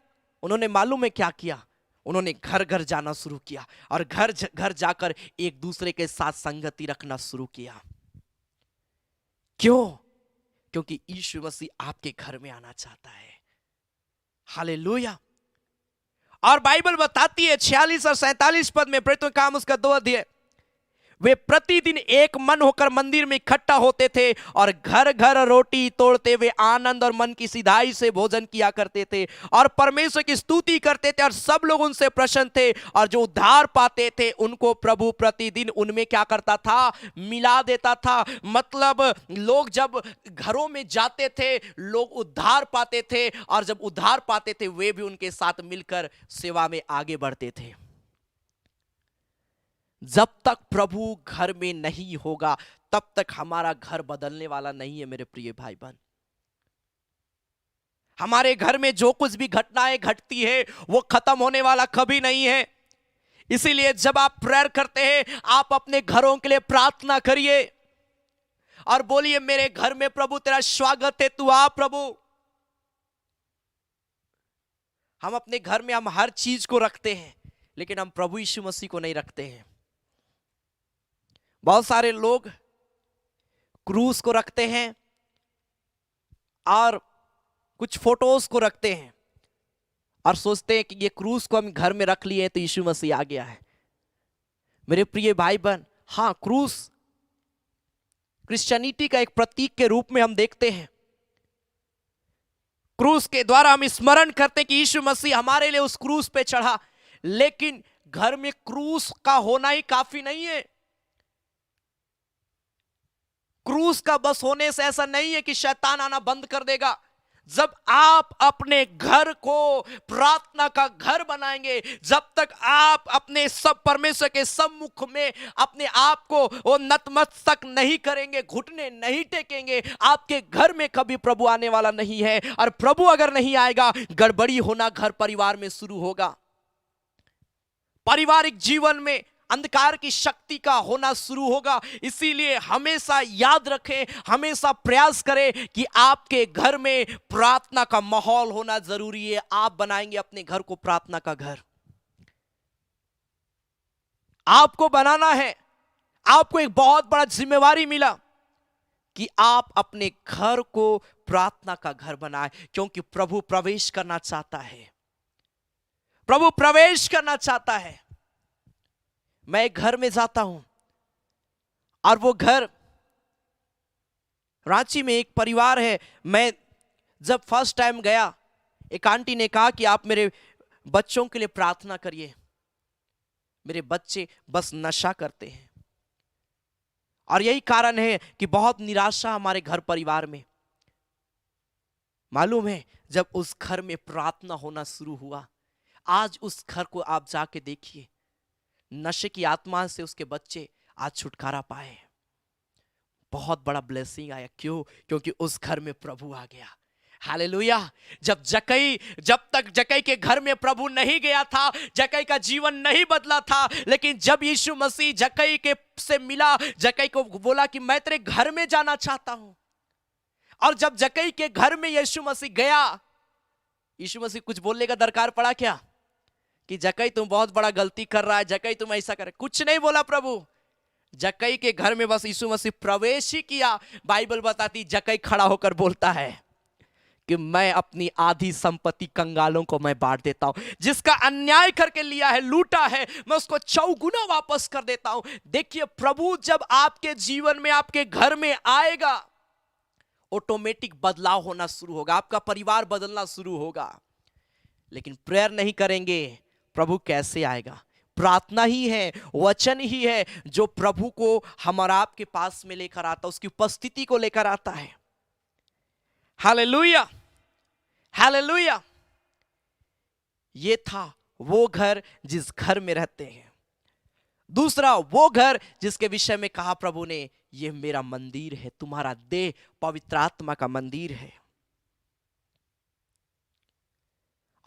उन्होंने मालूम है क्या किया, उन्होंने घर घर जाना शुरू किया और घर घर जाकर एक दूसरे के साथ संगति रखना शुरू किया। क्यों? क्योंकि यीशु मसीह आपके घर में आना चाहता है। हालेलुया। और बाइबल बताती है 46 और 47 पद में, प्रेरितों के काम उसका 2 अध्याय, वे प्रतिदिन एक मन होकर मंदिर में इकट्ठा होते थे और घर घर रोटी तोड़ते वे आनंद और मन की सिधाई से भोजन किया करते थे और परमेश्वर की स्तुति करते थे और सब लोग उनसे प्रसन्न थे। और जो उद्धार पाते थे उनको प्रभु प्रतिदिन उनमें क्या करता था, मिला देता था। मतलब लोग जब घरों में जाते थे लोग उद्धार पाते थे और जब उद्धार पाते थे वे भी उनके साथ मिलकर सेवा में आगे बढ़ते थे। जब तक प्रभु घर में नहीं होगा तब तक हमारा घर बदलने वाला नहीं है मेरे प्रिय भाई बहन। हमारे घर में जो कुछ भी घटनाएं घटती है वो खत्म होने वाला कभी नहीं है। इसीलिए जब आप प्रेयर करते हैं आप अपने घरों के लिए प्रार्थना करिए और बोलिए मेरे घर में प्रभु तेरा स्वागत है, तू आ प्रभु। हम अपने घर में हम हर चीज को रखते हैं लेकिन हम प्रभु यीशु मसीह को नहीं रखते हैं। बहुत सारे लोग क्रूस को रखते हैं और कुछ फोटोज को रखते हैं और सोचते हैं कि ये क्रूस को हम घर में रख लिए तो यीशु मसीह आ गया है। मेरे प्रिय भाई बहन, हाँ, क्रूस क्रिश्चियनिटी का एक प्रतीक के रूप में हम देखते हैं। क्रूस के द्वारा हम स्मरण करते हैं कि यीशु मसीह हमारे लिए उस क्रूस पे चढ़ा, लेकिन घर में क्रूस का होना ही काफी नहीं है। क्रूस का बस होने से ऐसा नहीं है कि शैतान आना बंद कर देगा। जब आप अपने घर को प्रार्थना का घर बनाएंगे, जब तक आप अपने सब परमेश्वर के सम्मुख में अपने आप को वो नतमस्तक नहीं करेंगे, घुटने नहीं टेकेंगे, आपके घर में कभी प्रभु आने वाला नहीं है। और प्रभु अगर नहीं आएगा, गड़बड़ी होना घर परिवार में शुरू होगा। पारिवारिक जीवन में अंधकार की शक्ति का होना शुरू होगा। इसीलिए हमेशा याद रखें, हमेशा प्रयास करें कि आपके घर में प्रार्थना का माहौल होना जरूरी है। आप बनाएंगे अपने घर को प्रार्थना का घर, आपको बनाना है। आपको एक बहुत बड़ा जिम्मेवारी मिला कि आप अपने घर को प्रार्थना का घर बनाए, क्योंकि प्रभु प्रवेश करना चाहता है। प्रभु प्रवेश करना चाहता है। मैं एक घर में जाता हूं और वो घर रांची में एक परिवार है। मैं जब फर्स्ट टाइम गया, एक आंटी ने कहा कि आप मेरे बच्चों के लिए प्रार्थना करिए, मेरे बच्चे बस नशा करते हैं। और यही कारण है कि बहुत निराशा हमारे घर परिवार में। मालूम है, जब उस घर में प्रार्थना होना शुरू हुआ, आज उस घर को आप जाके देखिए, नशे की आत्मा से उसके बच्चे आज छुटकारा पाए। बहुत बड़ा ब्लेसिंग आया। क्यों? क्योंकि उस घर में प्रभु आ गया। हालेलुया। जब तक जक्कई के घर में प्रभु नहीं गया था, जक्कई का जीवन नहीं बदला था। लेकिन जब यीशु मसीह जक्कई के से मिला, जक्कई को बोला कि मैं तेरे घर में जाना चाहता हूं। और जब जक्कई के घर में यीशु मसीह गया, यीशु मसीह कुछ बोलने का दरकार पड़ा क्या कि जक्कई तुम बहुत बड़ा गलती कर रहा है, जक्कई तुम ऐसा कर? कुछ नहीं बोला प्रभु। जक्कई के घर में बस यीशु मसीह प्रवेश ही किया। बाइबल बताती जक्कई खड़ा होकर बोलता है कि मैं अपनी आधी संपत्ति कंगालों को मैं बांट देता हूं। जिसका अन्याय करके लिया है, लूटा है, मैं उसको चौगुना वापस कर देता हूं। देखिए, प्रभु जब आपके जीवन में, आपके घर में आएगा, ऑटोमेटिक बदलाव होना शुरू होगा, आपका परिवार बदलना शुरू होगा। लेकिन प्रेयर नहीं करेंगे, प्रभु कैसे आएगा? प्रार्थना ही है, वचन ही है जो प्रभु को हमारा आपके पास में लेकर आता, उसकी उपस्थिति को लेकर आता है। Hallelujah, hallelujah. ये था वो घर जिस घर में रहते हैं। दूसरा, वो घर जिसके विषय में कहा प्रभु ने, ये मेरा मंदिर है, तुम्हारा देह पवित्र आत्मा का मंदिर है।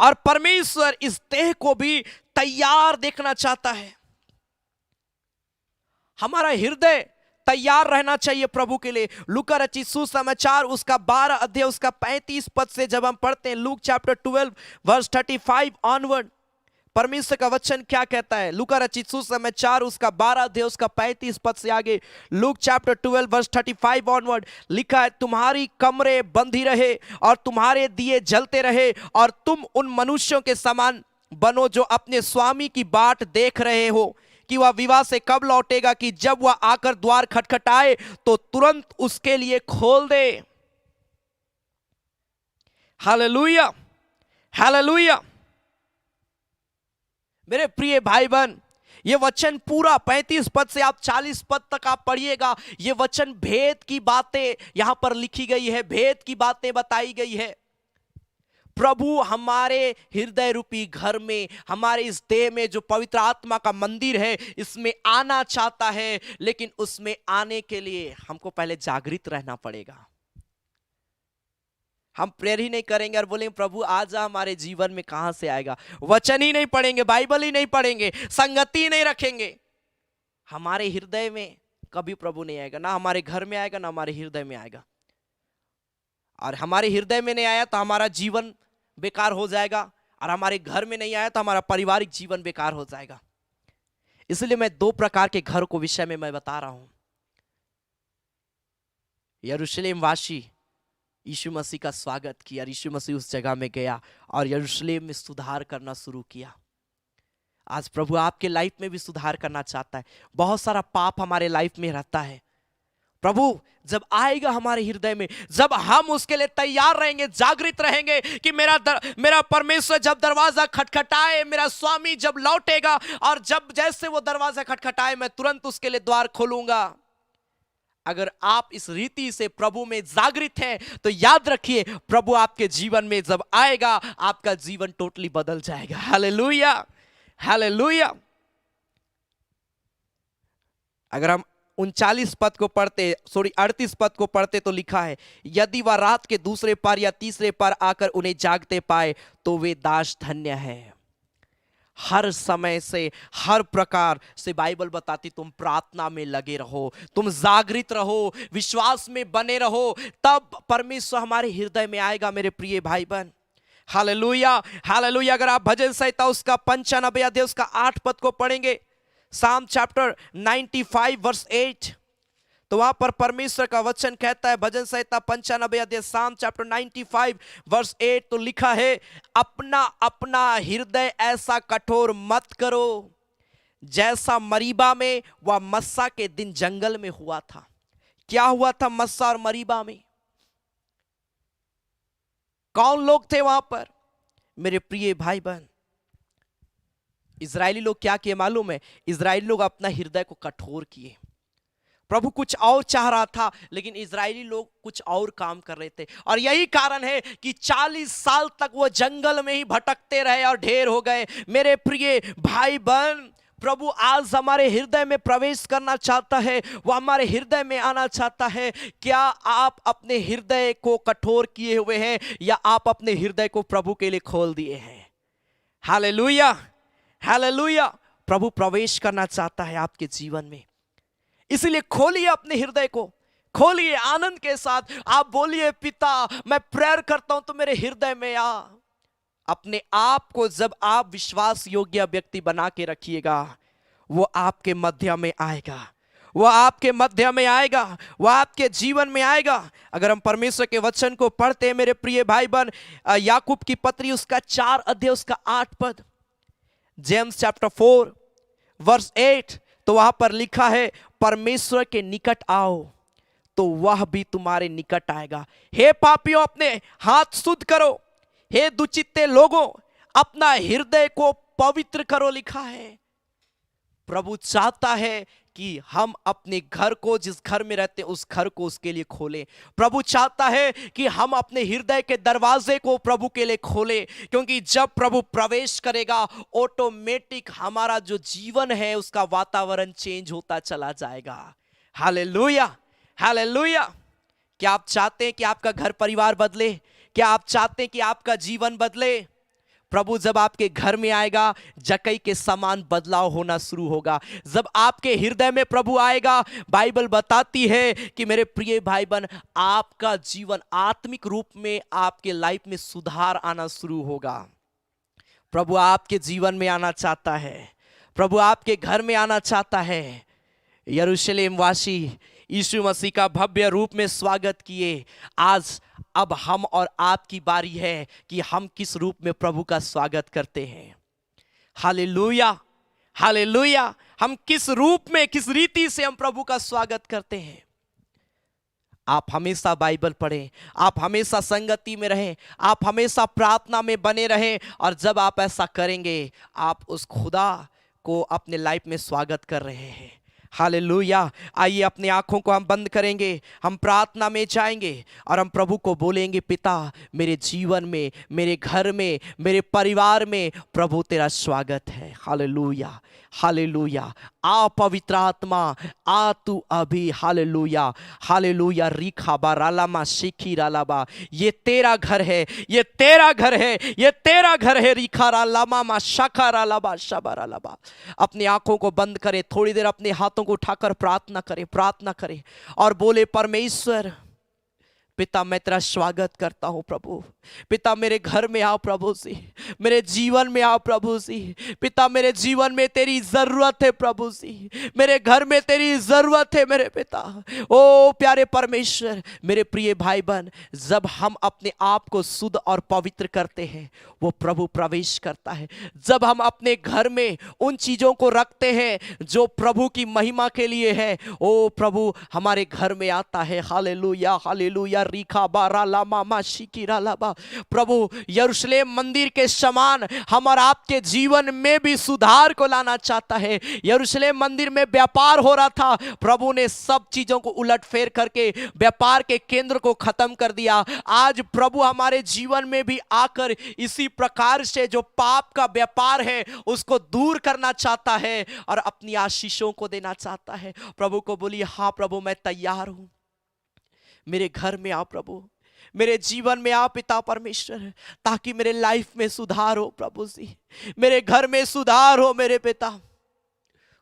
और परमेश्वर इस देह को भी तैयार देखना चाहता है। हमारा हृदय तैयार रहना चाहिए प्रभु के लिए। लूका रचित सुसमाचार उसका 12 अध्याय उसका 35 पद से जब हम पढ़ते हैं, लूक चैप्टर 12 वर्स 35 ऑनवर्ड, परमेश्वर का वचन क्या कहता है? लूका रचित सुसमाचार उसका 12 अध्याय उसका 35 पद से आगे, लूक चैप्टर 12 वर्स 35 ऑनवर्ड लिखा है, तुम्हारी कमरे बंधी रहे और तुम्हारे दिए जलते रहे, और तुम उन मनुष्यों के समान बनो जो अपने स्वामी की बाट देख रहे हो कि वह विवाह से कब लौटेगा, कि जब वह आकर द्वार खटखटाए तो तुरंत उसके लिए खोल दे। Hallelujah, hallelujah. मेरे प्रिय भाई बहन, ये वचन पूरा 35 पद से आप 40 पद तक आप पढ़िएगा। ये वचन भेद की बातें यहां पर लिखी गई है, भेद की बातें बताई गई है। प्रभु हमारे हृदय रूपी घर में, हमारे इस देह में जो पवित्र आत्मा का मंदिर है, इसमें आना चाहता है। लेकिन उसमें आने के लिए हमको पहले जागृत रहना पड़ेगा। हम प्रेयर ही नहीं करेंगे और बोलेंगे प्रभु आ जा हमारे जीवन में, कहां से आएगा? वचन ही नहीं पढ़ेंगे, बाइबल ही नहीं पढ़ेंगे, संगति नहीं रखेंगे, हमारे हृदय में कभी प्रभु नहीं आएगा। ना हमारे घर में आएगा, ना हमारे हृदय में आएगा। और हमारे हृदय में नहीं आया तो हमारा जीवन बेकार हो जाएगा, और हमारे घर में नहीं आया तो हमारा पारिवारिक जीवन बेकार हो जाएगा। इसलिए मैं 2 प्रकार के घर को विषय में मैं बता रहा हूं। यरूशलेम वासी यीशु मसीह का स्वागत किया, यीशु मसीह उस जगह में गया और यरूशलेम में सुधार करना शुरू किया। आज प्रभु आपके लाइफ में भी सुधार करना चाहता है। बहुत सारा पाप हमारे लाइफ में रहता है। प्रभु जब आएगा हमारे हृदय में, जब हम उसके लिए तैयार रहेंगे, जागृत रहेंगे कि मेरा परमेश्वर जब दरवाजा खटखटाए, मेरा स्वामी जब लौटेगा, और जब जैसे वो दरवाजा खटखटाए मैं तुरंत उसके लिए द्वार खोलूंगा। अगर आप इस रीति से प्रभु में जागृत हैं तो याद रखिए, प्रभु आपके जीवन में जब आएगा आपका जीवन टोटली बदल जाएगा। Hallelujah, hallelujah. अगर हम 39 पद को पढ़ते, 38 पद को पढ़ते तो लिखा है, यदि वह रात के दूसरे पर या तीसरे पर आकर उन्हें जागते पाए तो वे दास धन्य है। हर समय से, हर प्रकार से बाइबल बताती तुम प्रार्थना में लगे रहो, तुम जागृत रहो, विश्वास में बने रहो, तब परमेश्वर हमारे हृदय में आएगा। मेरे प्रिय भाई बहन, हालेलुया, हालेलुया। अगर आप भजन संहिता उसका 95 अध्याय उसका 8 पद को पढ़ेंगे, साम चैप्टर 95 वर्स 8, तो वहां पर परमेश्वर का वचन कहता है, भजन संहिता 95 अध्याय साम चैप्टर 95 वर्स 8, तो लिखा है, अपना अपना हृदय ऐसा कठोर मत करो जैसा मरीबा में व मस्सा के दिन जंगल में हुआ था। क्या हुआ था मस्सा और मरीबा में? कौन लोग थे वहां पर? मेरे प्रिय भाई बहन, इजरायली लोग क्या किए मालूम है? इजरायली लोग अपना हृदय को कठोर किए। प्रभु कुछ और चाह रहा था, लेकिन इजरायली लोग कुछ और काम कर रहे थे। और यही कारण है कि 40 साल तक वो जंगल में ही भटकते रहे और ढेर हो गए। मेरे प्रिय भाई बहन, प्रभु आज हमारे हृदय में प्रवेश करना चाहता है, वो हमारे हृदय में आना चाहता है। क्या आप अपने हृदय को कठोर किए हुए हैं या आप अपने हृदय को प्रभु के लिए खोल दिए हैं? Hallelujah, hallelujah. प्रभु प्रवेश करना चाहता है आपके जीवन में, इसलिए खोलिए अपने हृदय को, खोलिए आनंद के साथ। आप बोलिए, पिता मैं प्रेयर करता हूं तो मेरे हृदय में आ। अपने आप को जब आप विश्वास योग्य व्यक्ति बना के रखिएगा, वो आपके मध्य में आएगा, वो आपके मध्य में आएगा, वो आपके जीवन में आएगा। अगर हम परमेश्वर के वचन को पढ़ते हैं मेरे प्रिय भाई बहन, याकूब की पत्री उसका 4 अध्याय उसका 8 पद, जेम्स चैप्टर 4 वर्स 8, तो वहां पर लिखा है, परमेश्वर के निकट आओ तो वह भी तुम्हारे निकट आएगा। हे पापियों अपने हाथ शुद्ध करो, हे दुचित्ते लोगों अपना हृदय को पवित्र करो, लिखा है। प्रभु चाहता है कि हम अपने घर को, जिस घर में रहते हैं उस घर को उसके लिए खोलें। प्रभु चाहता है कि हम अपने हृदय के दरवाजे को प्रभु के लिए खोलें, क्योंकि जब प्रभु प्रवेश करेगा ऑटोमेटिक हमारा जो जीवन है उसका वातावरण चेंज होता चला जाएगा। Hallelujah, hallelujah. क्या आप चाहते हैं कि आपका घर परिवार बदले? क्या आप चाहते हैं कि आपका जीवन बदले? प्रभु जब आपके घर में आएगा, जकई के समान बदलाव होना शुरू होगा। जब आपके हृदय में प्रभु आएगा, बाइबल बताती है कि मेरे प्रिय भाई बहन, आपका जीवन आत्मिक रूप में आपके लाइफ में सुधार आना शुरू होगा। प्रभु आपके जीवन में आना चाहता है, प्रभु आपके घर में आना चाहता है। यरूशलेम वासी यीशु मसीह का भव्य रूप में स्वागत किए। आज अब हम और आपकी बारी है कि हम किस रूप में प्रभु का स्वागत करते हैं। Hallelujah, hallelujah. हम किस रूप में, किस रीति से हम प्रभु का स्वागत करते हैं। आप हमेशा बाइबल पढ़ें, आप हमेशा संगति में रहें, आप हमेशा प्रार्थना में बने रहें, और जब आप ऐसा करेंगे आप उस खुदा को अपने लाइफ में स्वागत कर रहे हैं। हालेलुया। आइए अपनी आंखों को हम बंद करेंगे, हम प्रार्थना में जाएंगे और हम प्रभु को बोलेंगे, पिता मेरे जीवन में, मेरे घर में, मेरे परिवार में प्रभु तेरा स्वागत है। Hallelujah, hallelujah. आ पवित्र आत्मा आ तू अभी। Hallelujah, hallelujah. रिखा बारालामा शिखी रालाबा, ये तेरा घर है, ये तेरा घर है, ये तेरा घर है। रिखा रालामा मा शाखा रालाबा शबा रालाबा। अपनी आंखों को बंद करें, थोड़ी देर अपने हाथों को उठाकर प्रार्थना करें, प्रार्थना करें और बोले, परमेश्वर पिता मैं तेरा स्वागत करता हूं प्रभु। पिता मेरे घर में आओ प्रभु जी, मेरे जीवन में आओ प्रभु जी। पिता मेरे जीवन में तेरी जरूरत है प्रभु जी, मेरे घर में तेरी जरूरत है मेरे पिता। ओ प्यारे परमेश्वर, मेरे प्रिय भाई बहन, जब हम अपने आप को शुद्ध और पवित्र करते हैं वो प्रभु प्रवेश करता है। जब हम अपने घर में उन चीजों को रखते हैं जो प्रभु की महिमा के लिए है, ओ प्रभु हमारे घर में आता है। Hallelujah, hallelujah. रीखा बारा लामा मा शिकिरा लाबा। प्रभु यरूशलेम मंदिर के समान हम और आपके जीवन में भी सुधार को लाना चाहता है। यरूशलेम मंदिर में व्यापार हो रहा था, प्रभु ने सब चीजों को उलट फेर करके व्यापार के केंद्र को खत्म कर दिया। आज प्रभु हमारे जीवन में भी आकर इसी प्रकार से जो पाप का व्यापार है उसको दूर करना चाहता है और अपनी आशीषों को देना चाहता है। प्रभु को बोलिए, हाँ प्रभु मैं तैयार हूं, मेरे घर में आओ प्रभु, मेरे जीवन में आओ पिता परमेश्वर, ताकि मेरे लाइफ में सुधार हो प्रभु जी, मेरे घर में सुधार हो मेरे पिता।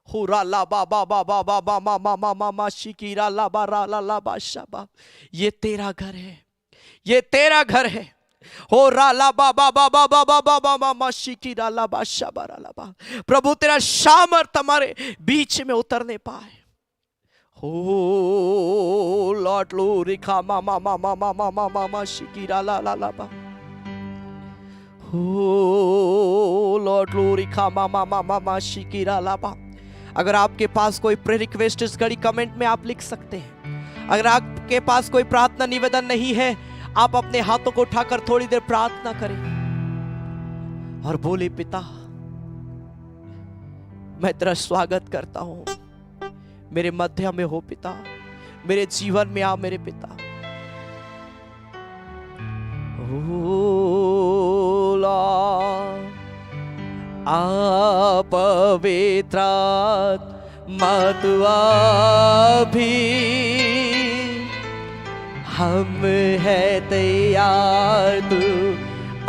हो रा ला बा बा बा बा बा बा मा मा मा मा मा शिकीरा ला बा रा ला ला बा शाबा। ये तेरा घर है, ये तेरा घर है। हो रा ला बा बा बा बा बा बा बा बा मा मा शिकीरा ला बा शाबा रा ला बा। प्रभु तेरा सामर्थ हमारे बीच में उतरने पाए। हो लॉर्ड लो रेखा मा मा मा मा मा मा मा मा मा शिकीरा ला ला ला बा। हो लॉर्ड लो रेखा मा मा मा मा मा शिकीरा ला बा। अगर आपके पास कोई प्रे रिक्वेस्ट इस घड़ी कमेंट में आप लिख सकते हैं। अगर आपके पास कोई प्रार्थना निवेदन नहीं है, आप अपने हाथों को उठाकर थोड़ी देर प्रार्थना करें और बोले, पिता मैं तेरा स्वागत करता हूं, मेरे मध्य में हो पिता, मेरे जीवन में आओ मेरे पिता। ओ लॉर्ड, आ पवित्र आत्मा तू अभी, हम है तैयार तू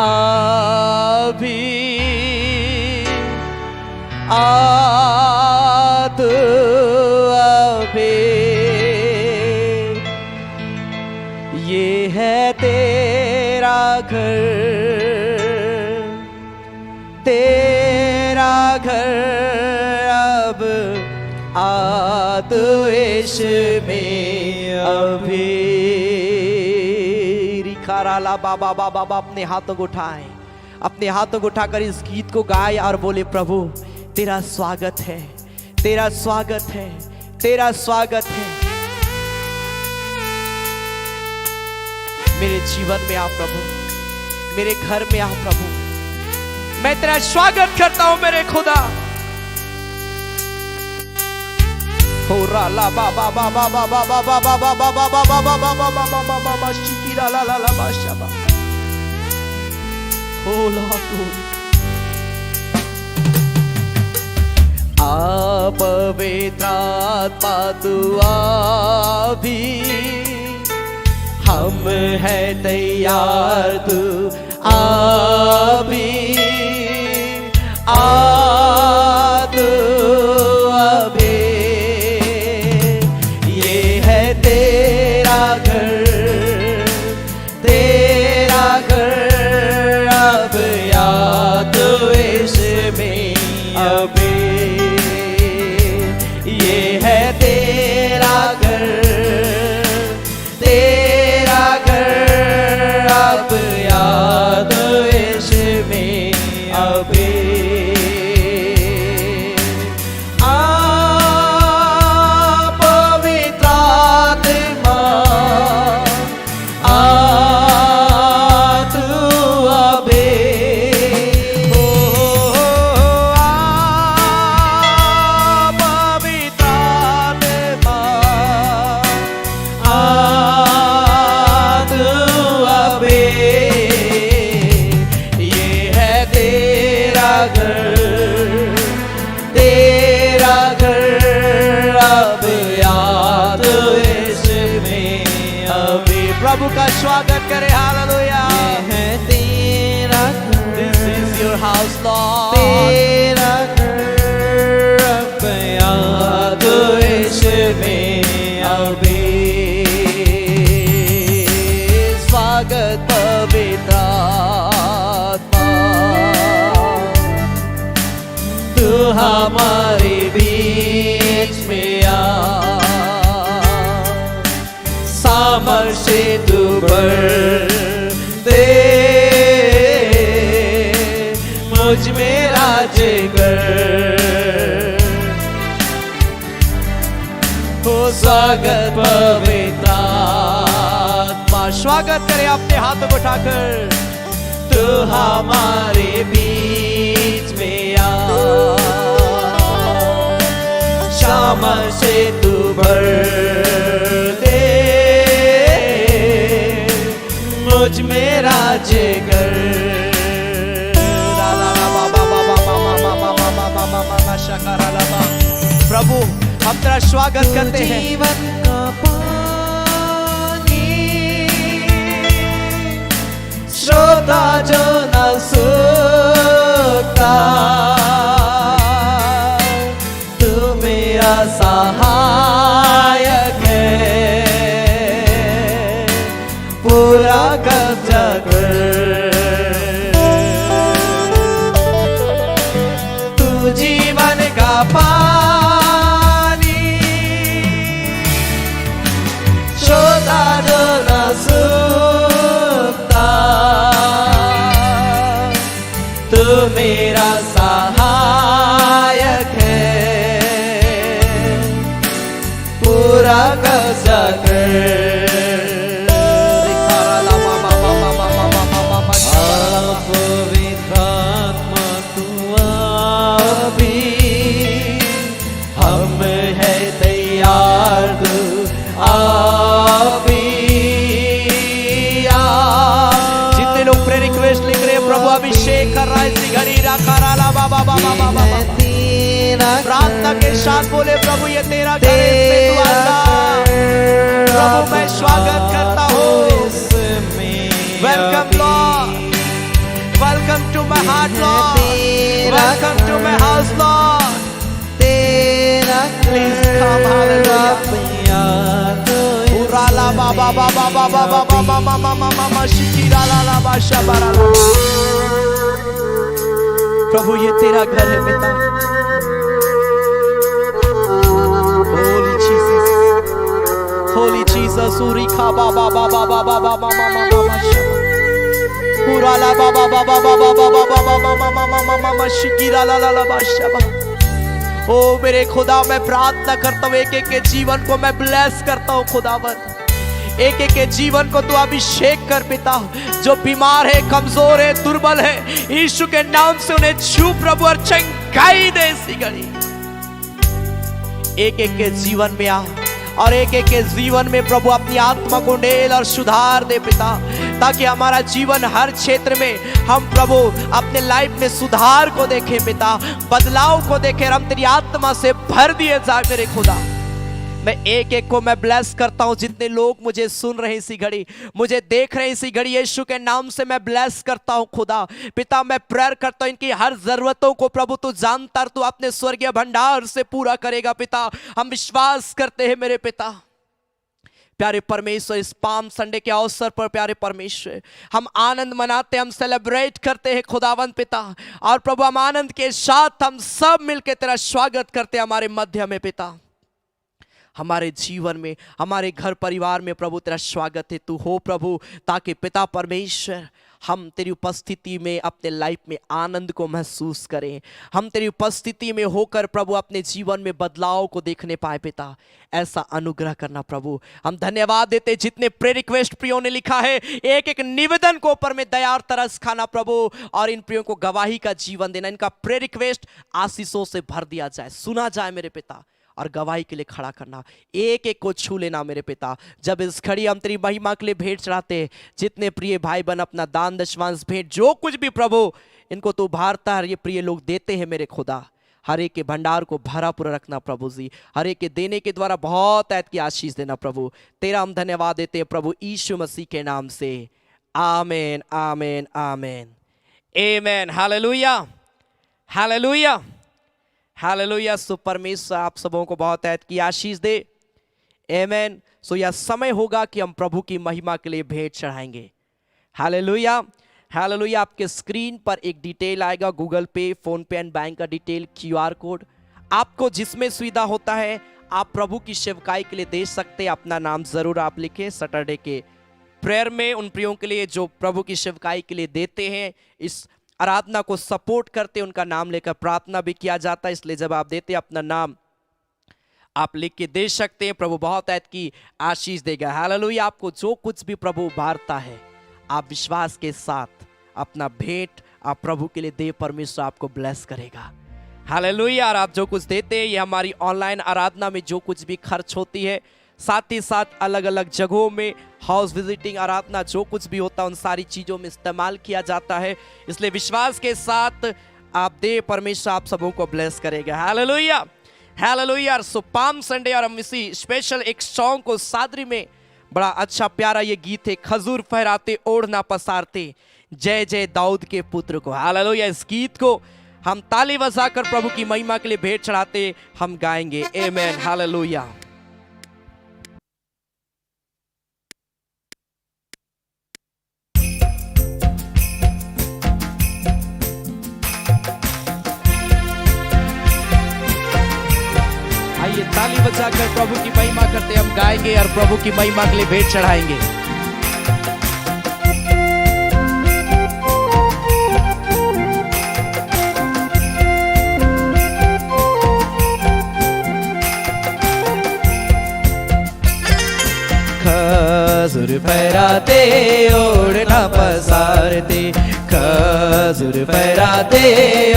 अभी आ तू अभी। ये है तेरा घर, तेरा घर, अब आ तू इसमें अभी। रिखाराला बाबा बाबा बाबा, अपने हाथों को उठाएं, अपने हाथों को उठाकर इस गीत को गाए और बोले, प्रभु तेरा स्वागत है, तेरा स्वागत है, तेरा स्वागत है। मेरे जीवन में आ प्रभु, मेरे घर में आ प्रभु, मैं तेरा स्वागत करता हूं मेरे खुदा। हो राला बाबा बाबा बाबा बाबा बाबा बाबा बाबा बाबा बाबा बाबा शिकिरा ला ला ला बाशाबा। हो लॉर्ड, आ पवित्र आत्मा तू अभी, हम है तैयार तू अभी आ तू अभी। ये है तेरा घर, तेरा घर, अब या तू इसमें अभी। ये है तेरा घर, तेरा घर, अब याद इसमें अभी। आ पवित्र आत्मा, आ तू अभी। प्रभु का स्वागत करे, हालेलुया। ये है तेरा घर, This is your house, Lord. तेरा घर, अब याद इसमें अभी। स्वागत पवित्र आत्मा, तू हमारे बीच में आ, सामर्थ्य तू भर दे, मुझ में राज कर। हो स्वागत पवित्र आत्मा, स्वागत करे अपने हाथों को उठाकर। तू हमारे बीच में आ, सामर्थ्य तू भर दे, मुझ में राज कर। प्रभु हम तेरा स्वागत करते हैं। जीवन का पानी, श्रोता जो न सूखता, तू मेरा सहायक है, पूरा कब्जा कर। तू जीवन का पानी, श्रोता जो न सूखता, तू मेरा सहायक है, पूरा कब्जा कर। पवित्र आत्मा तू अभी, हम है तैयार प्रे कर रहा है इसी घड़ी राकाराला बाबा बाबा बाबा प्रार्थना के साथ बोले प्रभु ये तेरा घर है, इसमें तू आजा। प्रभु मैं स्वागत करता हूँ। Welcome Lord, welcome to my heart Lord, welcome to my house Lord. Please come हालेलुया। उराला बाबा बाबा बाबा बाबा मामा मामा मामा शिकिरा ला ला बाशा बाराला। प्रभु ये तेरा घर है पिता। Holy Jesus, Holy Jesus, Urika Baba Baba Baba Baba Mama Mama Shaba, Urala Baba Baba Baba Baba Baba Mama Mama Mama Shikira La La La Bashaba। ओ मेरे खुदा मैं प्रार्थना करता हूँ, एक एक के जीवन को मैं ब्लेस करता हूँ खुदावन। एक एक के जीवन को तू अभिषेक कर पिता। जो बीमार है, कमजोर है, दुर्बल है, यीशु के नाम से उन्हें छू प्रभु और चंगाई दे इसी घड़ी। एक एक के जीवन में आ और एक एक के जीवन में प्रभु अपनी आत्मा को ढेल और सुधार दे पिता, ताकि हमारा जीवन हर क्षेत्र में हम प्रभु अपने लाइफ में सुधार को देखें पिता, बदलाव को देखें, हम तेरी आत्मा से भर दिए जाए मेरे खुदा। मैं एक एक को मैं ब्लेस करता हूं। जितने लोग मुझे सुन रहे हैं इसी घड़ी, मुझे देख रहे हैं इसी घड़ी, यीशु के नाम से मैं ब्लेस करता हूं खुदा। पिता मैं प्रेयर करता हूं इनकी हर जरूरतों को प्रभु तू जानता, तू अपने स्वर्गीय भंडार से पूरा करेगा पिता। हम विश्वास करते हैं मेरे पिता। प्यारे परमेश्वर, इस पाम संडे के अवसर पर प्यारे परमेश्वर हम आनंद मनाते, हम सेलिब्रेट करते हैं खुदावंत पिता। और प्रभु हम आनंद के साथ हम सब मिलकर तेरा स्वागत करते हैं हमारे मध्य में पिता। हमारे जीवन में, हमारे घर परिवार में प्रभु तेरा स्वागत है। तू हो प्रभु, ताकि पिता परमेश्वर हम तेरी उपस्थिति में अपने लाइफ में आनंद को महसूस करें। हम तेरी उपस्थिति में होकर प्रभु अपने जीवन में बदलाव को देखने पाए पिता। ऐसा अनुग्रह करना प्रभु। हम धन्यवाद देते जितने प्रे रिक्वेस्ट प्रियो ने लिखा है, एक एक निवेदन को ऊपर में दया और तरस खाना प्रभु, और इन प्रियो को गवाही का जीवन देना। इनका प्रे रिक्वेस्ट आशीषों से भर दिया जाए, सुना जाए मेरे पिता, और गवाही के लिए खड़ा करना। एक एक को छू लेना मेरे पिता। जब इस घड़ी हम तेरी महिमा के लिए भेंट चढ़ाते, जितने प्रिय भाई बहन अपना दान दशमांश भेंट जो कुछ भी प्रभु इनको तू उभारता है, ये प्रिय लोग देते हैं मेरे खुदा। हर एक के भंडार को भरा पूरा रखना प्रभु जी। हर एक के देने के द्वारा बहुत ऐत की आशीष देना प्रभु। तेरा हम धन्यवाद देते हैं प्रभु यीशु मसीह के नाम से। आमेन आमेन आमेन आमेन। हालेलुया हालेलुया हालेलुया। सो परमेश्वर आप सबों को बहुत ऐत की आशीष दे। आमेन। सो यह समय होगा कि हम प्रभु की महिमा के लिए भेंट चढ़ाएंगे। हालेलुया हालेलुया। आपके स्क्रीन पर एक डिटेल आएगा, Google Pay, PhonePe and bank का डिटेल, QR कोड। आपको जिसमें सुविधा होता है आप प्रभु की सेवकाई के लिए दे सकते हैं। अपना नाम जरूर आप लिखें। सैटरडे के प्रेयर में उन प्रियों के लिए जो प्रभु की सेवकाई के लिए देते हैं, इस आराधना को सपोर्ट करते, उनका नाम लेकर प्रार्थना भी किया जाता है। इसलिए जब आप देते अपना नाम आप लिख के दे सकते हैं। प्रभु बहुत ऐत की आशीष देगा। हालेलुया। आपको जो कुछ भी प्रभु उभारता है, आप विश्वास के साथ अपना भेंट आप प्रभु के लिए दे, परमेश्वर आपको ब्लेस करेगा। हालेलुया। और आप जो कुछ देते हैं, ये हमारी ऑनलाइन आराधना में जो कुछ भी खर्च होती है, साथ ही साथ अलग अलग जगहों में हाउस विजिटिंग आराधना जो कुछ भी होता है, उन सारी चीज़ों में इस्तेमाल किया जाता है। इसलिए विश्वास के साथ आप दे, परमेश्वर आप सबों को ब्लेस करेगा। हालेलुया हालेलुया। सो पाम संडे और हम इसी स्पेशल एक सॉन्ग को सादरी में, बड़ा अच्छा प्यारा ये गीत है, खजूर फहराते ओढ़ना पसारते, जय जय दाऊद के पुत्र को। हालेलुया। इस गीत को हम ताली बजाकर प्रभु की महिमा के लिए भेंट चढ़ाते हम गाएंगे। आमेन। हालेलुया। आइए ताली बजाकर प्रभु की महिमा करते हम गाएंगे और प्रभु की महिमा के लिए भेंट चढ़ाएंगे। खजूर फहराते ओढ़ना पसारते, खजूर फहराते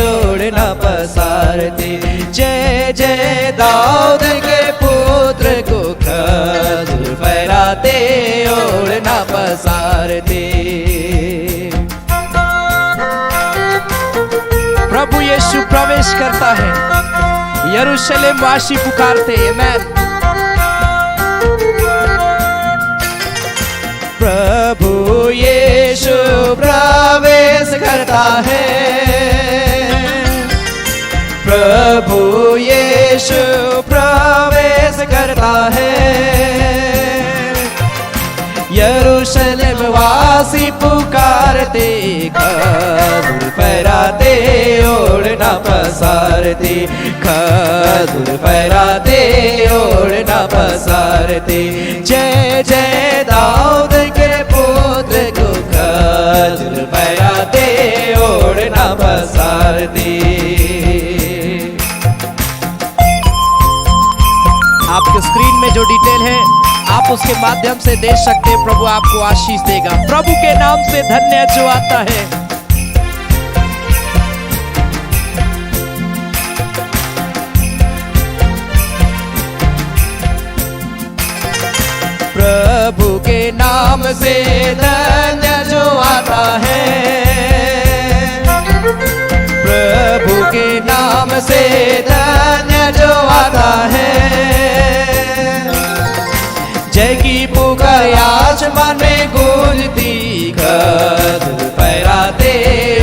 ओढ़ना पसारते, जय जय दाऊद के पुत्र को खजूर फहराते ओढ़ना पसारते। प्रवेश करता है। यरूशलेम वासी पुकारते, आमेन। प्रभु यीशु प्रवेश करता है, प्रभु यीशु प्रवेश करता है। यरूशलेम वासी पुकारते, खजूर फहराते, ओढ़ना पसारते, खजूर फहराते, ओढ़ना पसारते। जय जय दाऊद के पुत्र को, खजूर फहराते, ओढ़ना पसारते। आपके स्क्रीन में जो डिटेल है आप उसके माध्यम से दे सकते हैं। प्रभु आपको आशीष देगा। प्रभु के नाम से धन्य जो आता है। प्रभु के नाम से धन्य जो आता है, प्रभु के नाम से धन्य जो आता है। जय की पुकार आसमान में गूंजती, खजूर फहराते,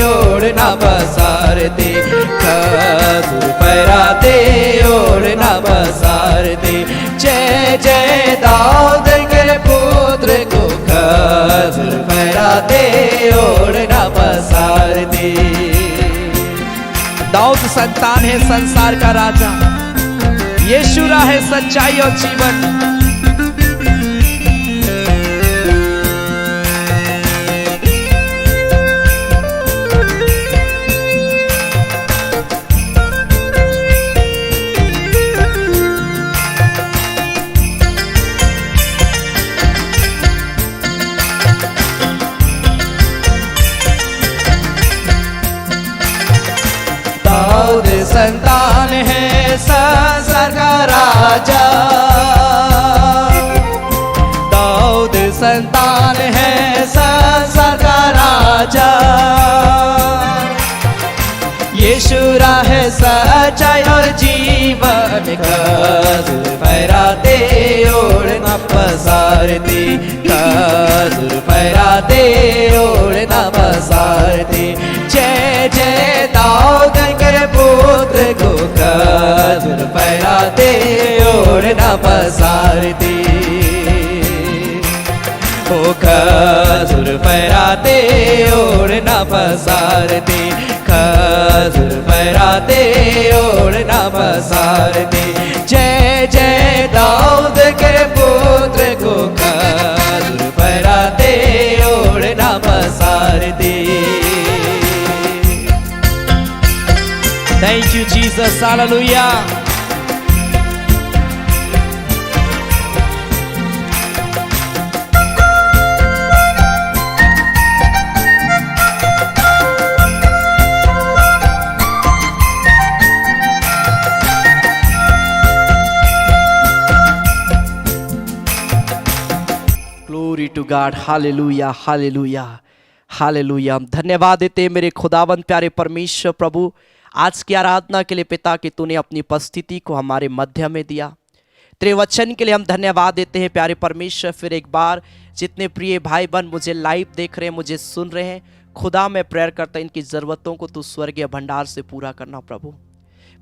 ओढ़ना पसारते, खजूर फहराते, ओढ़ना पसारते। जय जय दाऊद के पुत्र को, खजूर फहराते, ओढ़ना पसारते। दाऊद संतान है संसार का राजा, यीशु राह है सच्चाई और जीवन। दाऊद संतान है संसार का राजा, दाऊद संतान है संसार का राजा। यीशु राह है सच्चाई और जीवन, खजूर फहराते, ओढ़ना पसारते, खजूर फहराते, ओढ़ना पसारते। जय जय दाऊद के पुत्र को, खजूर फहराते, ओढ़ना पसारते। ओ खजूर फहराते, ओढ़ना पसारते, खजूर फहराते, ओढ़ना पसारते। जय जय दाऊद के पुत्र को, खजूर फहराते, ओढ़ना पसारते। Thank you, Jesus. Hallelujah. Glory to God. Hallelujah. Hallelujah. Hallelujah. हम धन्यवाद देते हैं मेरे खुदावंद प्यारे परमेश्वर प्रभु, आज की आराधना के लिए पिता कि तूने अपनी उपस्थिति को हमारे मध्य में दिया। तेरे वचन के लिए हम धन्यवाद देते हैं प्यारे परमेश्वर। फिर एक बार जितने प्रिय भाई बहन मुझे लाइव देख रहे हैं, मुझे सुन रहे हैं, खुदा मैं प्रेयर करता हूं इनकी ज़रूरतों को तू स्वर्गीय भंडार से पूरा करना प्रभु।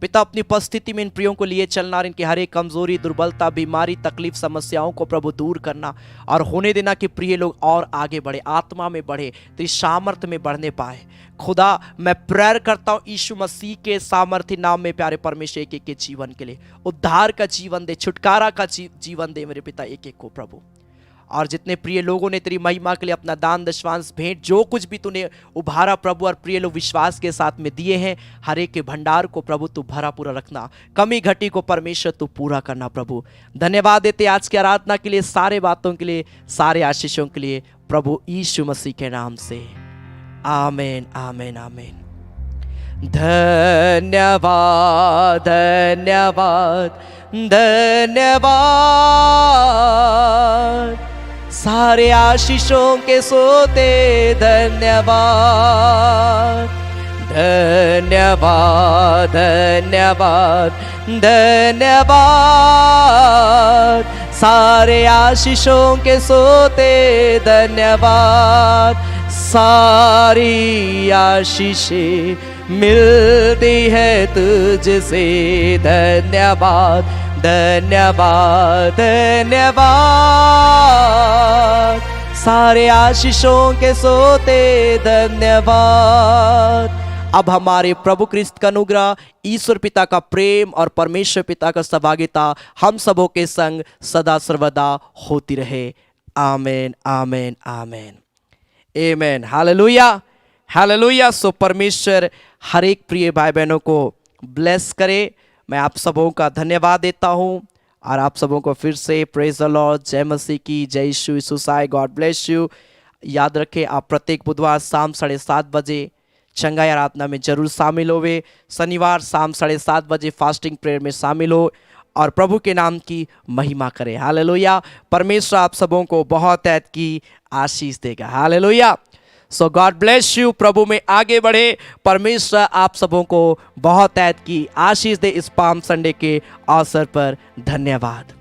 पिता अपनी उपस्थिति में इन प्रियों को लिए चलना और इनकी हर एक कमजोरी, दुर्बलता, बीमारी, तकलीफ, समस्याओं को प्रभु दूर करना और होने देना कि प्रिय लोग और आगे बढ़े, आत्मा में बढ़े, तेरी सामर्थ्य में बढ़ने पाए। खुदा मैं प्रेयर करता हूँ यीशु मसीह के सामर्थ्य नाम में प्यारे परमेश्वर एक एक के जीवन के लिए उद्धार का जीवन दे, छुटकारा का जीवन दे मेरे पिता एक एक को प्रभु। और जितने प्रिय लोगों ने तेरी महिमा के लिए अपना दान दशवांश भेंट जो कुछ भी तूने उभारा प्रभु और प्रिय लोग विश्वास के साथ में दिए हैं, हर एक के भंडार को प्रभु तू भरा पूरा रखना, कमी घटी को परमेश्वर तू पूरा करना प्रभु। धन्यवाद देते आज की आराधना के लिए, सारे बातों के लिए, सारे आशीषों के लिए प्रभु यीशु मसीह के नाम से आमीन आमीन आमीन। धन्यवाद धन्यवाद धन्यवाद, सारे आशीषों के सोते धन्यवाद धन्यवाद धन्यवाद धन्यवाद, सारे आशीषों के सोते धन्यवाद, सारी आशीषें मिलती है तुझसे धन्यवाद धन्यवाद धन्यवाद, सारे आशीषों के सोते धन्यवाद। अब हमारे प्रभु क्रिस्त का अनुग्रह, ईश्वर पिता का प्रेम और परमेश्वर पिता का सहभागिता हम सबों के संग सदा सर्वदा होती रहे। आमेन आमेन आमेन आमेन। हालेलुया हालेलुया। सो परमेश्वर हर एक प्रिय भाई बहनों को ब्लेस करे। मैं आप सबों का धन्यवाद देता हूँ और आप सबों को फिर से प्रेज द लॉर्ड, जय मसीह की, जय यीशु यीशु साई, गॉड ब्लेस यू। याद रखें आप प्रत्येक बुधवार शाम 7:30 बजे चंगाई आराधना में जरूर शामिल होवे। शनिवार शाम 7:30 बजे फास्टिंग प्रेयर में शामिल हो और प्रभु के नाम की महिमा करें। हालेलुया। परमेश्वर आप सबों को बहुत ऐत की आशीष देगा। हालेलुया। So God bless you. प्रभु में आगे बढ़े। परमेश्वर आप सबों को बहुत ऐत की आशीष दे इस पाम संडे के अवसर पर। धन्यवाद।